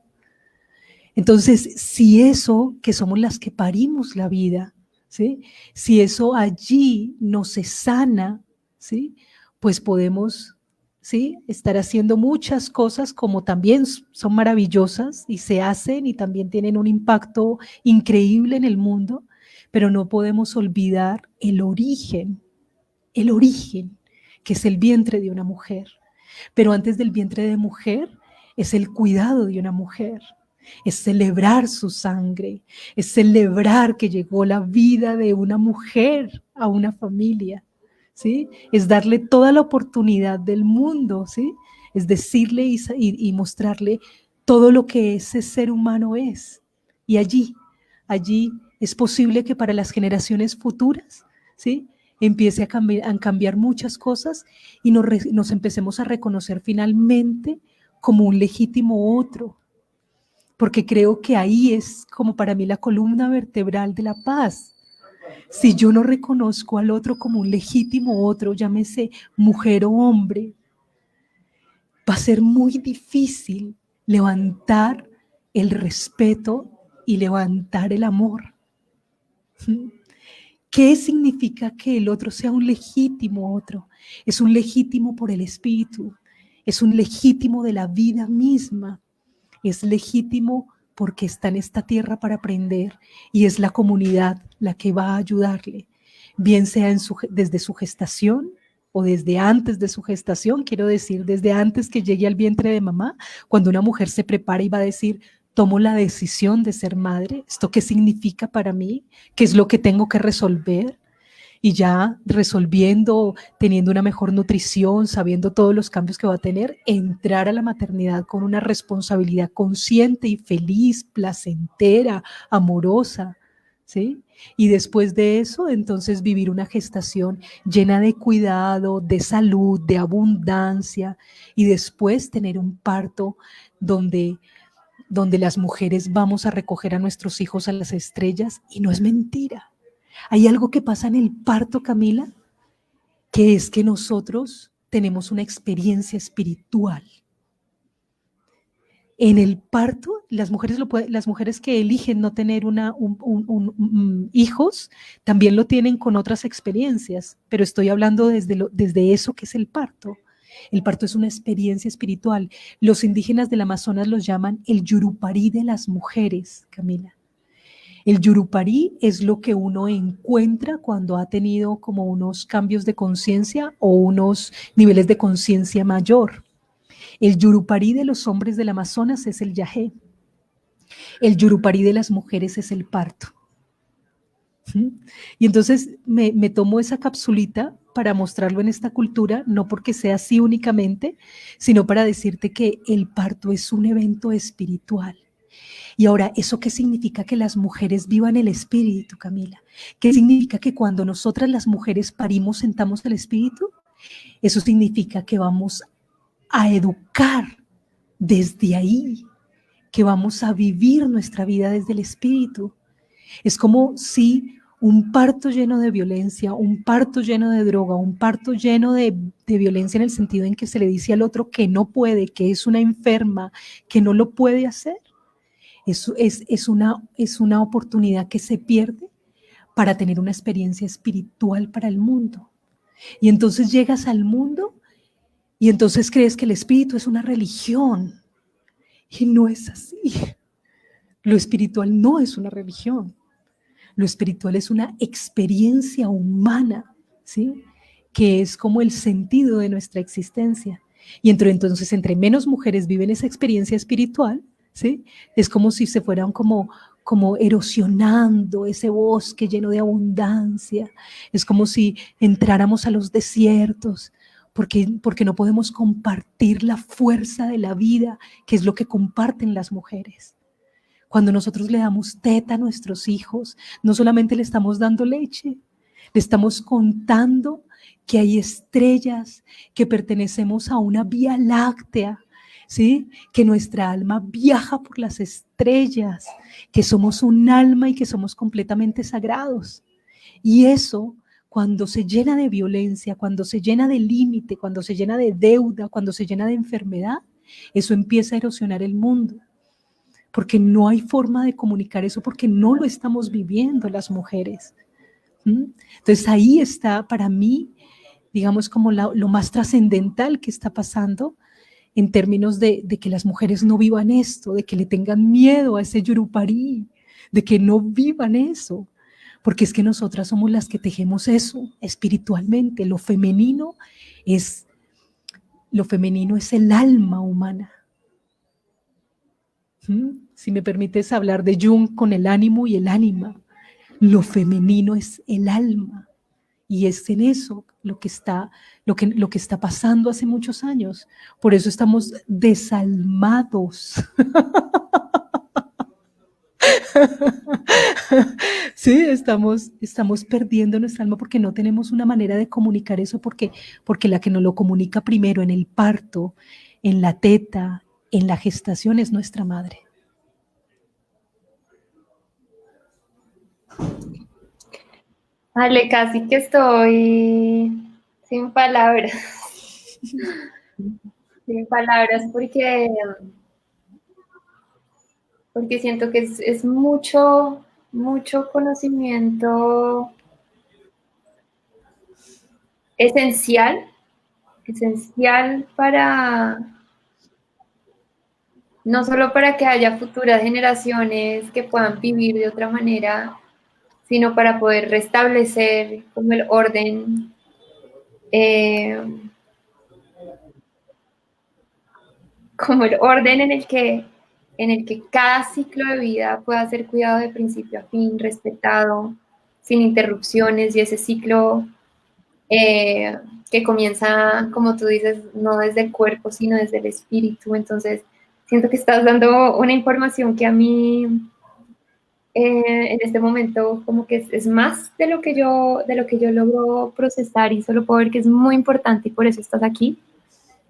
Entonces, si eso, que somos las que parimos la vida, ¿sí? Si eso allí no se sana, ¿sí? Pues podemos, ¿sí? Estar haciendo muchas cosas como también son maravillosas y se hacen y también tienen un impacto increíble en el mundo, pero no podemos olvidar el origen, que es el vientre de una mujer. Pero antes del vientre de mujer es el cuidado de una mujer, es celebrar su sangre, es celebrar que llegó la vida de una mujer a una familia, ¿sí? Es darle toda la oportunidad del mundo, ¿sí? Es decirle y mostrarle todo lo que ese ser humano es. Y allí es posible que para las generaciones futuras, ¿sí?, empiece a cambiar muchas cosas y nos empecemos a reconocer finalmente como un legítimo otro, porque creo que ahí es como para mí la columna vertebral de la paz. Si yo no reconozco al otro como un legítimo otro, llámese mujer o hombre, va a ser muy difícil levantar el respeto y levantar el amor. ¿Qué significa que el otro sea un legítimo otro? Es un legítimo por el espíritu, es un legítimo de la vida misma, es legítimo porque está en esta tierra para aprender y es la comunidad la que va a ayudarle, bien sea desde su gestación o desde antes de su gestación, quiero decir, desde antes que llegue al vientre de mamá, cuando una mujer se prepara y va a decir, tomo la decisión de ser madre, ¿esto qué significa para mí? ¿Qué es lo que tengo que resolver? Y ya resolviendo, teniendo una mejor nutrición, sabiendo todos los cambios que va a tener, entrar a la maternidad con una responsabilidad consciente y feliz, placentera, amorosa, ¿sí? Y después de eso, entonces vivir una gestación llena de cuidado, de salud, de abundancia, y después tener un parto donde las mujeres vamos a recoger a nuestros hijos a las estrellas, y no es mentira. Hay algo que pasa en el parto, Camila, que es que nosotros tenemos una experiencia espiritual. En el parto, las mujeres que eligen no tener hijos, también lo tienen con otras experiencias, pero estoy hablando desde eso que es el parto. El parto es una experiencia espiritual. Los indígenas del Amazonas los llaman el Yurupari de las mujeres, Camila. El Yurupari es lo que uno encuentra cuando ha tenido como unos cambios de conciencia o unos niveles de conciencia mayor. El Yurupari de los hombres del Amazonas es el yagé. El Yurupari de las mujeres es el parto. Y entonces me tomo esa capsulita para mostrarlo en esta cultura, no porque sea así únicamente, sino para decirte que el parto es un evento espiritual. Y ahora, ¿eso qué significa? Que las mujeres vivan el espíritu, Camila. ¿Qué significa? Que cuando nosotras las mujeres parimos, sentamos el espíritu. Eso significa que vamos a educar desde ahí, que vamos a vivir nuestra vida desde el espíritu. Es como si un parto lleno de violencia, un parto lleno de droga, un parto lleno de violencia en el sentido en que se le dice al otro que no puede, que es una enferma, que no lo puede hacer. Eso es una oportunidad que se pierde para tener una experiencia espiritual para el mundo. Y entonces llegas al mundo y entonces crees que el espíritu es una religión. Y no es así. Lo espiritual no es una religión. Lo espiritual es una experiencia humana, ¿sí?, que es como el sentido de nuestra existencia. Y entonces, entre menos mujeres viven esa experiencia espiritual, ¿sí?, es como si se fueran como erosionando ese bosque lleno de abundancia. Es como si entráramos a los desiertos, porque no podemos compartir la fuerza de la vida, que es lo que comparten las mujeres. Cuando nosotros le damos teta a nuestros hijos, no solamente le estamos dando leche, le estamos contando que hay estrellas, que pertenecemos a una vía láctea, ¿sí?, que nuestra alma viaja por las estrellas, que somos un alma y que somos completamente sagrados. Y eso, cuando se llena de violencia, cuando se llena de límite, cuando se llena de deuda, cuando se llena de enfermedad, eso empieza a erosionar el mundo. Porque no hay forma de comunicar eso, porque no lo estamos viviendo las mujeres. Entonces ahí está para mí, digamos, como lo más trascendental que está pasando en términos de que las mujeres no vivan esto, de que le tengan miedo a ese Yurupari, de que no vivan eso, porque es que nosotras somos las que tejemos eso espiritualmente. Lo femenino es el alma humana. Si me permites hablar de Jung con el ánimo y el ánima, lo femenino es el alma. Y es en eso lo que está pasando hace muchos años. Por eso estamos desalmados. Sí, estamos perdiendo nuestra alma porque no tenemos una manera de comunicar eso, porque la que nos lo comunica primero en el parto, en la teta, en la gestación es nuestra madre. Ale, casi que estoy sin palabras. Sin palabras porque siento que es mucho, mucho conocimiento esencial para, no solo para que haya futuras generaciones que puedan vivir de otra manera, sino para poder restablecer como el orden en el que cada ciclo de vida pueda ser cuidado de principio a fin, respetado, sin interrupciones, y ese ciclo que comienza, como tú dices, no desde el cuerpo, sino desde el espíritu. Entonces, siento que estás dando una información que a mí en este momento como que es más de lo que yo logro procesar, y solo puedo ver que es muy importante, y por eso estás aquí,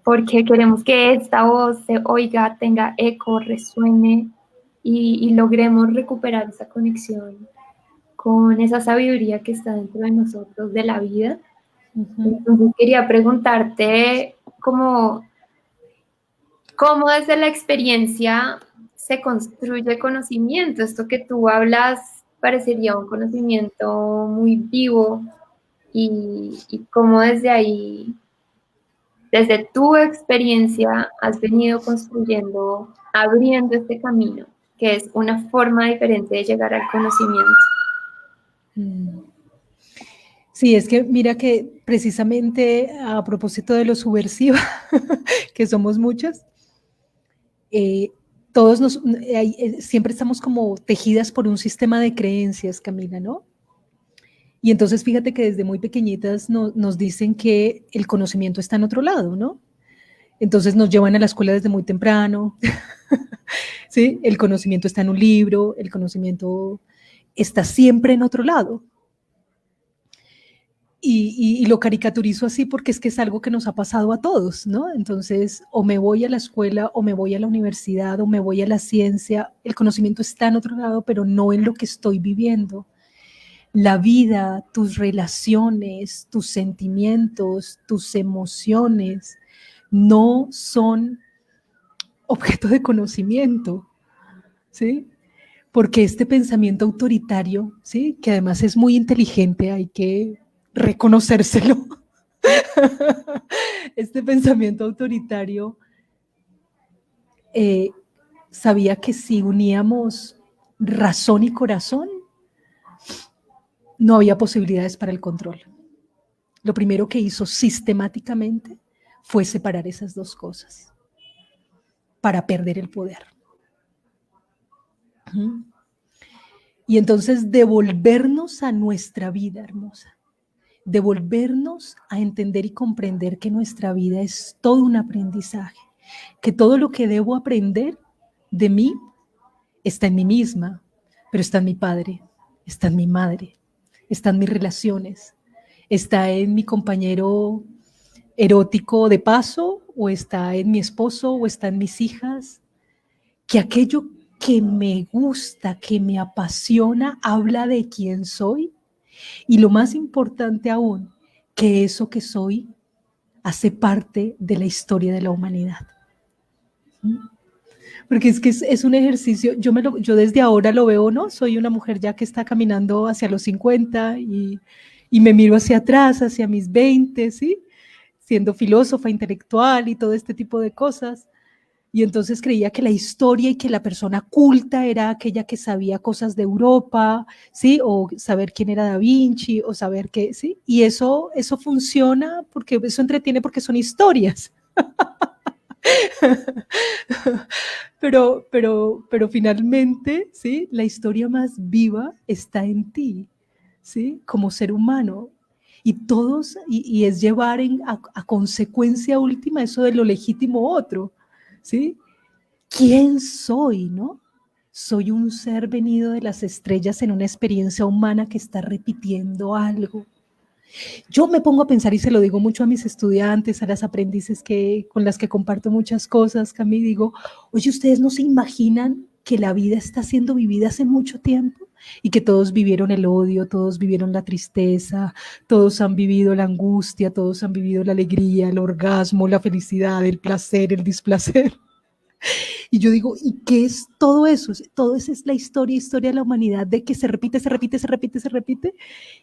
porque queremos que esta voz se oiga, tenga eco, resuene, y logremos recuperar esa conexión con esa sabiduría que está dentro de nosotros, de la vida. Entonces quería preguntarte cómo desde la experiencia se construye conocimiento. Esto que tú hablas parecería un conocimiento muy vivo, y cómo desde ahí, desde tu experiencia, has venido construyendo, abriendo este camino, que es una forma diferente de llegar al conocimiento. Sí, es que mira que precisamente a propósito de lo subversiva, que somos muchas, todos siempre estamos como tejidas por un sistema de creencias, Camila, ¿no? Y entonces fíjate que desde muy pequeñitas nos dicen que el conocimiento está en otro lado, ¿no? Entonces nos llevan a la escuela desde muy temprano, ¿sí? El conocimiento está en un libro, el conocimiento está siempre en otro lado. Y lo caricaturizo así porque es que es algo que nos ha pasado a todos, ¿no? Entonces, o me voy a la escuela, o me voy a la universidad, o me voy a la ciencia, el conocimiento está en otro lado, pero no en lo que estoy viviendo. La vida, tus relaciones, tus sentimientos, tus emociones, no son objeto de conocimiento, ¿sí? Porque este pensamiento autoritario, ¿sí? Que además es muy inteligente, hay que reconocérselo. Este pensamiento autoritario sabía que si uníamos razón y corazón, no había posibilidades para el control. Lo primero que hizo sistemáticamente fue separar esas dos cosas para perder el poder. Y entonces devolvernos a nuestra vida hermosa, devolvernos a entender y comprender que nuestra vida es todo un aprendizaje, que todo lo que debo aprender de mí está en mí misma, pero está en mi padre, está en mi madre, está en mis relaciones, está en mi compañero erótico de paso, o está en mi esposo, o está en mis hijas, que aquello que me gusta, que me apasiona, habla de quién soy, y lo más importante aún, que eso que soy hace parte de la historia de la humanidad. Porque es que es un ejercicio, yo desde ahora lo veo, ¿no? Soy una mujer ya que está caminando hacia los 50 y me miro hacia atrás, hacia mis 20, ¿sí? Siendo filósofa, intelectual y todo este tipo de cosas. Y entonces creía que la historia y que la persona culta era aquella que sabía cosas de Europa, ¿sí? O saber quién era Da Vinci, o saber qué, ¿sí? Y eso funciona porque eso entretiene porque son historias. pero finalmente, ¿sí? La historia más viva está en ti, ¿sí? Como ser humano. Y todos, y es llevar a consecuencia última eso de lo legítimo otro, ¿sí? ¿Quién soy, no? Soy un ser venido de las estrellas en una experiencia humana que está repitiendo algo. Yo me pongo a pensar y se lo digo mucho a mis estudiantes, a las aprendices con las que comparto muchas cosas, Cami, digo, oye, ¿ustedes no se imaginan que la vida está siendo vivida hace mucho tiempo? Y que todos vivieron el odio, todos vivieron la tristeza, todos han vivido la angustia, todos han vivido la alegría, el orgasmo, la felicidad, el placer, el displacer. Y yo digo, ¿y qué es todo eso? Todo eso es la historia de la humanidad, de que se repite, se repite, se repite, se repite,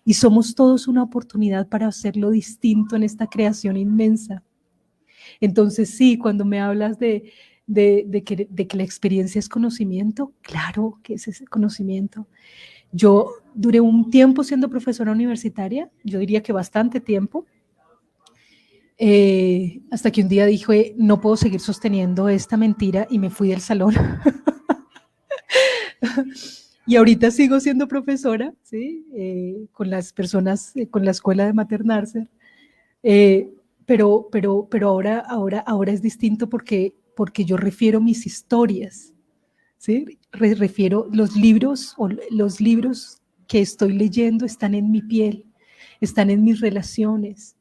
y somos todos una oportunidad para hacerlo distinto en esta creación inmensa. Entonces, sí, cuando me hablas de que la experiencia es conocimiento, claro que es ese conocimiento. Yo duré un tiempo siendo profesora universitaria, yo diría que bastante tiempo, hasta que un día dije, no puedo seguir sosteniendo esta mentira y me fui del salón. Y ahorita sigo siendo profesora, ¿sí? Con las personas, con la escuela de Maternarse, pero ahora es distinto porque yo refiero mis historias, ¿sí? Refiero los libros que estoy leyendo están en mi piel, están en mis relaciones,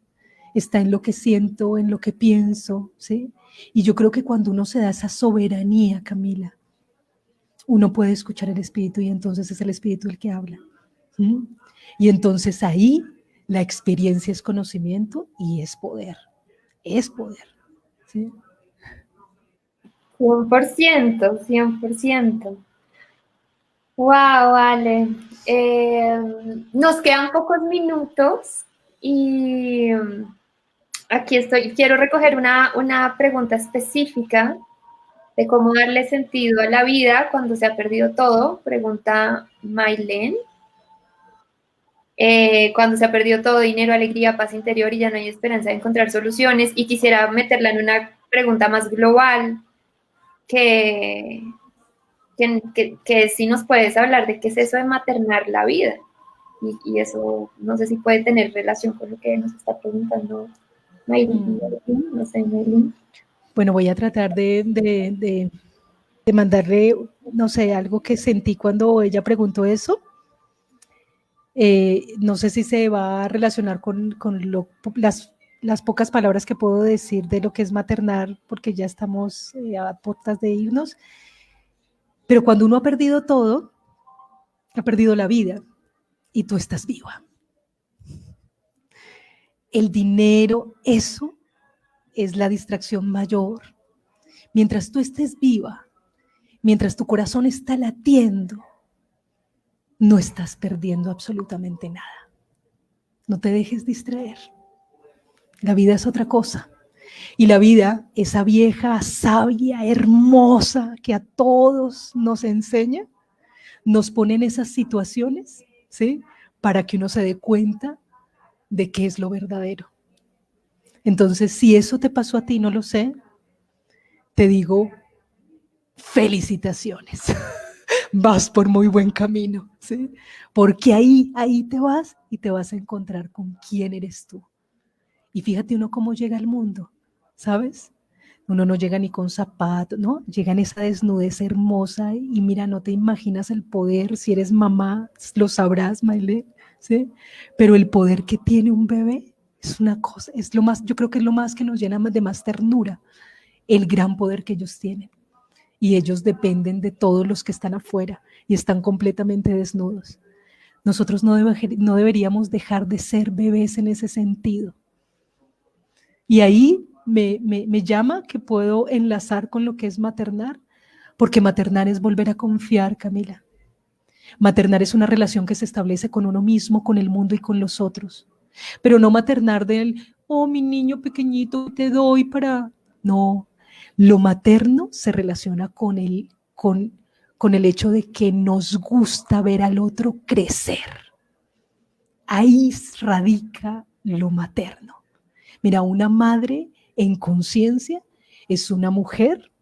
está en lo que siento, en lo que pienso, ¿sí? Y yo creo que cuando uno se da esa soberanía, Camila, uno puede escuchar el espíritu y entonces es el espíritu el que habla. ¿Mm? Y entonces ahí la experiencia es conocimiento y es poder. Es poder. ¿Sí? 100%, 100%. Wow, vale. Nos quedan pocos minutos y aquí estoy. Quiero recoger una pregunta específica de cómo darle sentido a la vida cuando se ha perdido todo. Pregunta Mailen. Cuando se ha perdido todo, dinero, alegría, paz interior y ya no hay esperanza de encontrar soluciones. Y quisiera meterla en una pregunta más global que si nos puedes hablar de qué es eso de maternar la vida. Y eso no sé si puede tener relación con lo que nos está preguntando Maylin, no sé, Maylin. Bueno, voy a tratar de mandarle, no sé, algo que sentí cuando ella preguntó eso. No sé si se va a relacionar con las pocas palabras que puedo decir de lo que es maternar, porque ya estamos a puertas de irnos. Pero cuando uno ha perdido todo, ha perdido la vida y tú estás viva. El dinero, eso es la distracción mayor. Mientras tú estés viva, mientras tu corazón está latiendo, no estás perdiendo absolutamente nada. No te dejes distraer. La vida es otra cosa. Y la vida, esa vieja, sabia, hermosa que a todos nos enseña, nos pone en esas situaciones, ¿sí? Para que uno se dé cuenta de qué es lo verdadero. Entonces, si eso te pasó a ti, no lo sé, te digo, felicitaciones. Vas por muy buen camino, ¿sí? Porque ahí te vas y te vas a encontrar con quién eres tú. Y fíjate uno cómo llega al mundo, ¿sabes? Uno no llega ni con zapatos, ¿no? Llega en esa desnudez hermosa y mira, no te imaginas el poder, si eres mamá, lo sabrás, Maile, ¿sí? Pero el poder que tiene un bebé es una cosa, es lo más, yo creo que es lo más que nos llena de más ternura, el gran poder que ellos tienen. Y ellos dependen de todos los que están afuera y están completamente desnudos. Nosotros no deberíamos dejar de ser bebés en ese sentido. Y ahí me llama que puedo enlazar con lo que es maternar, porque maternar es volver a confiar, Camila. Maternar es una relación que se establece con uno mismo, con el mundo y con los otros. Pero no maternar del, oh, mi niño pequeñito, te doy para... No, Lo materno se relaciona con el hecho de que nos gusta ver al otro crecer. Ahí radica lo materno. Mira, una madre en conciencia es una mujer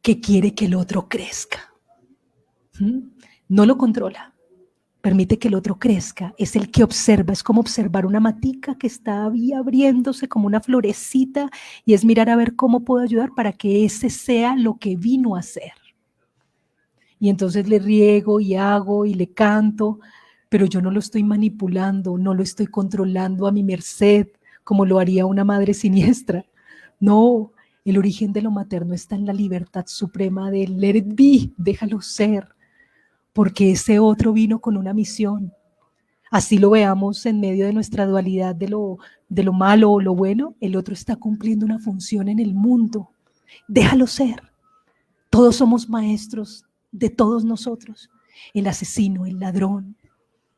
que quiere que el otro crezca. No lo controla, permite que el otro crezca, es el que observa, es como observar una matica que está ahí abriéndose como una florecita y es mirar a ver cómo puedo ayudar para que ese sea lo que vino a ser. Y entonces le riego y hago y le canto, pero yo no lo estoy manipulando, no lo estoy controlando a mi merced, como lo haría una madre siniestra. No, el origen de lo materno está en la libertad suprema de let it be, déjalo ser, porque ese otro vino con una misión. Así lo veamos en medio de nuestra dualidad de lo malo o lo bueno, el otro está cumpliendo una función en el mundo. Déjalo ser. Todos somos maestros de todos nosotros. El asesino, el ladrón,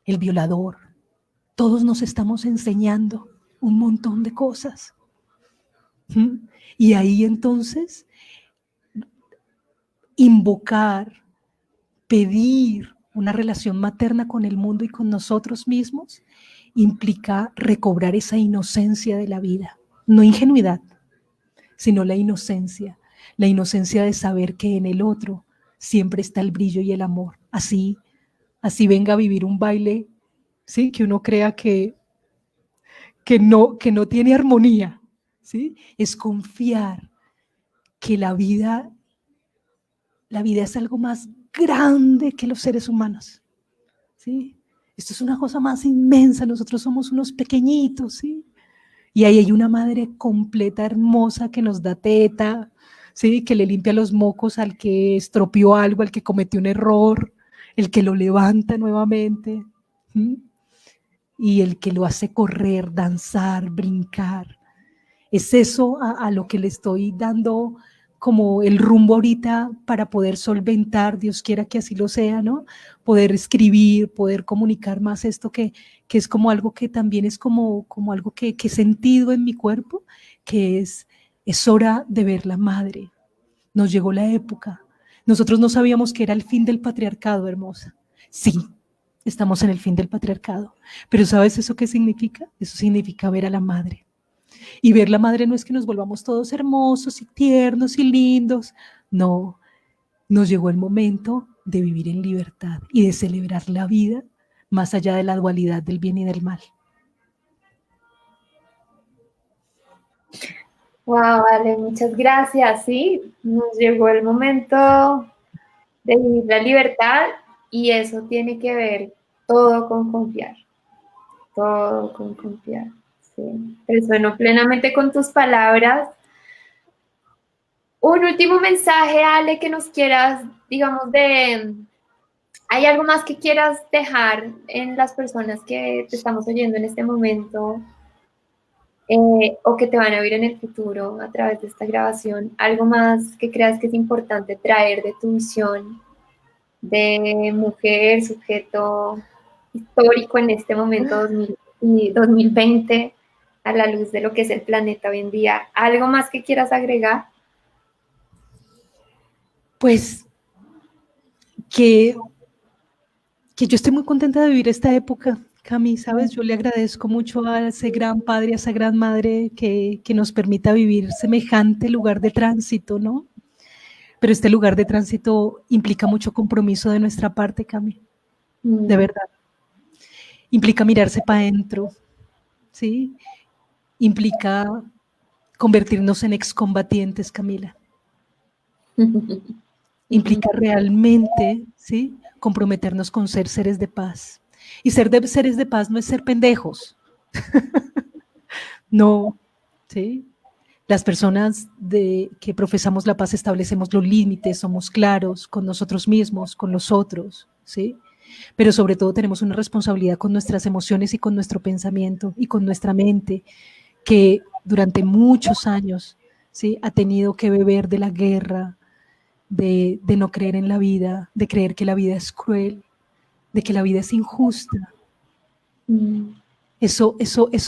el violador. Todos nos estamos enseñando un montón de cosas. Y ahí entonces invocar, pedir una relación materna con el mundo y con nosotros mismos implica recobrar esa inocencia de la vida. No ingenuidad, sino la inocencia de saber que en el otro siempre está el brillo y el amor. Así venga a vivir un baile, ¿sí? Que uno crea que no tiene armonía, ¿sí? Es confiar que la vida es algo más grande que los seres humanos, ¿sí? Esto es una cosa más inmensa, nosotros somos unos pequeñitos, ¿sí? Y ahí hay una madre completa, hermosa, que nos da teta, ¿sí? Que le limpia los mocos al que estropeó algo, al que cometió un error, el que lo levanta nuevamente, ¿sí? Y el que lo hace correr, danzar, brincar. Es eso a lo que le estoy dando como el rumbo ahorita para poder solventar, Dios quiera que así lo sea, ¿no? Poder escribir, poder comunicar más esto que es como algo que también es como algo que he sentido en mi cuerpo, que es hora de ver la madre. Nos llegó la época. Nosotros no sabíamos que era el fin del patriarcado, hermosa. Sí, estamos en el fin del patriarcado. Pero ¿sabes eso qué significa? Eso significa ver a la madre. Y ver la madre no es que nos volvamos todos hermosos y tiernos y lindos. No, nos llegó el momento de vivir en libertad y de celebrar la vida más allá de la dualidad del bien y del mal. Wow, Ale, muchas gracias. Sí, nos llegó el momento de vivir la libertad y eso tiene que ver todo con confiar. Todo con confiar. Sí. Resueno plenamente con tus palabras. Un último mensaje, Ale, que nos quieras, digamos, ¿hay algo más que quieras dejar en las personas que te estamos oyendo en este momento o que te van a oír en el futuro a través de esta grabación? ¿Algo más que creas que es importante traer de tu visión de mujer, sujeto histórico en este momento 2020 a la luz de lo que es el planeta hoy en día? ¿Algo más que quieras agregar? Pues que yo estoy muy contenta de vivir esta época, Cami, ¿sabes? Yo le agradezco mucho a ese gran padre, a esa gran madre que nos permita vivir semejante lugar de tránsito, ¿no? Pero este lugar de tránsito implica mucho compromiso de nuestra parte, Cami, de verdad. Implica mirarse para adentro, ¿sí? Implica convertirnos en excombatientes, Camila. Implica realmente, ¿sí?, comprometernos con ser seres de paz. Y seres de paz no es ser pendejos. No, ¿sí? Las personas que profesamos la paz establecemos los límites, somos claros con nosotros mismos, con los otros, ¿sí? Pero sobre todo tenemos una responsabilidad con nuestras emociones y con nuestro pensamiento y con nuestra mente, que durante muchos años, ¿sí?, ha tenido que beber de la guerra, de no creer en la vida, de creer que la vida es cruel, de que la vida es injusta. Eso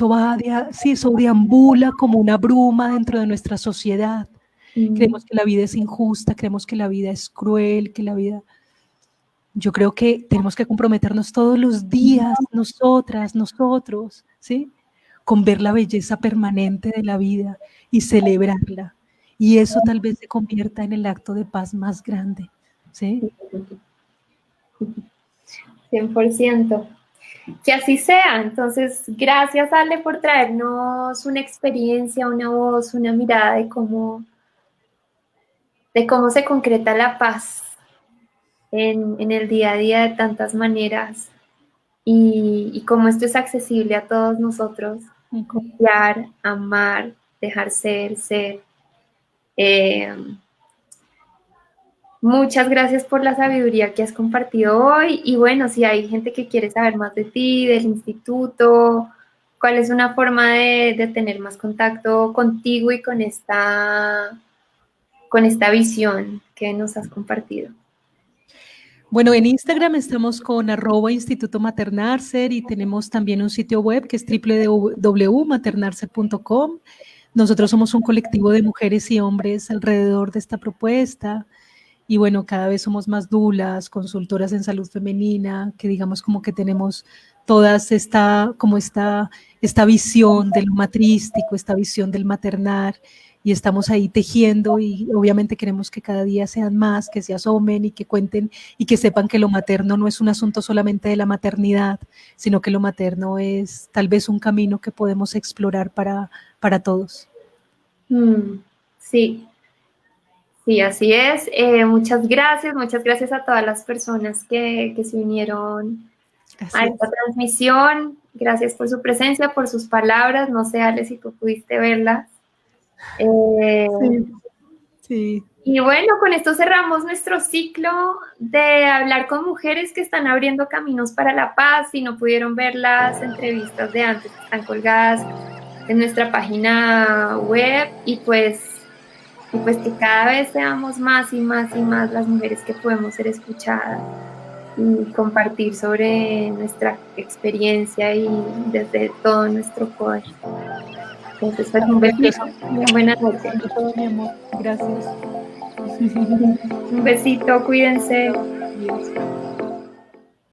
va, sí, eso deambula como una bruma dentro de nuestra sociedad. Creemos que la vida es injusta, creemos que la vida es cruel, que la vida... Yo creo que tenemos que comprometernos todos los días, nosotras, nosotros, ¿sí? Con ver la belleza permanente de la vida y celebrarla. Y eso tal vez se convierta en el acto de paz más grande, ¿sí? 100%. Que así sea. Entonces, gracias, Ale, por traernos una experiencia, una voz, una mirada de cómo se concreta la paz en el día a día de tantas maneras y cómo esto es accesible a todos nosotros. Confiar, amar, dejar ser. Muchas gracias por la sabiduría que has compartido hoy. Y bueno, si hay gente que quiere saber más de ti, del instituto, ¿cuál es una forma de tener más contacto contigo y con esta visión que nos has compartido? Bueno, en Instagram estamos con @Instituto Maternarcer y tenemos también un sitio web que es www.maternarcer.com. Nosotros somos un colectivo de mujeres y hombres alrededor de esta propuesta y bueno, cada vez somos más dulas, consultoras en salud femenina, que digamos como que tenemos todas esta visión de lo matrístico, esta visión del maternar, y estamos ahí tejiendo y obviamente queremos que cada día sean más, que se asomen y que cuenten y que sepan que lo materno no es un asunto solamente de la maternidad, sino que lo materno es tal vez un camino que podemos explorar para todos. Sí, sí, así es. Muchas gracias a todas las personas que se unieron a esta transmisión. Gracias por su presencia, por sus palabras. No sé, Ale, si tú pudiste verlas. Sí. Y bueno, con esto cerramos nuestro ciclo de hablar con mujeres que están abriendo caminos para la paz. Si no pudieron ver las entrevistas de antes, están colgadas en nuestra página web y pues que cada vez seamos más y más y más las mujeres que podemos ser escuchadas y compartir sobre nuestra experiencia y desde todo nuestro poder. Entonces, pues, un besito. Buenas noches. Mi amor. Gracias. Un besito, cuídense. Adiós.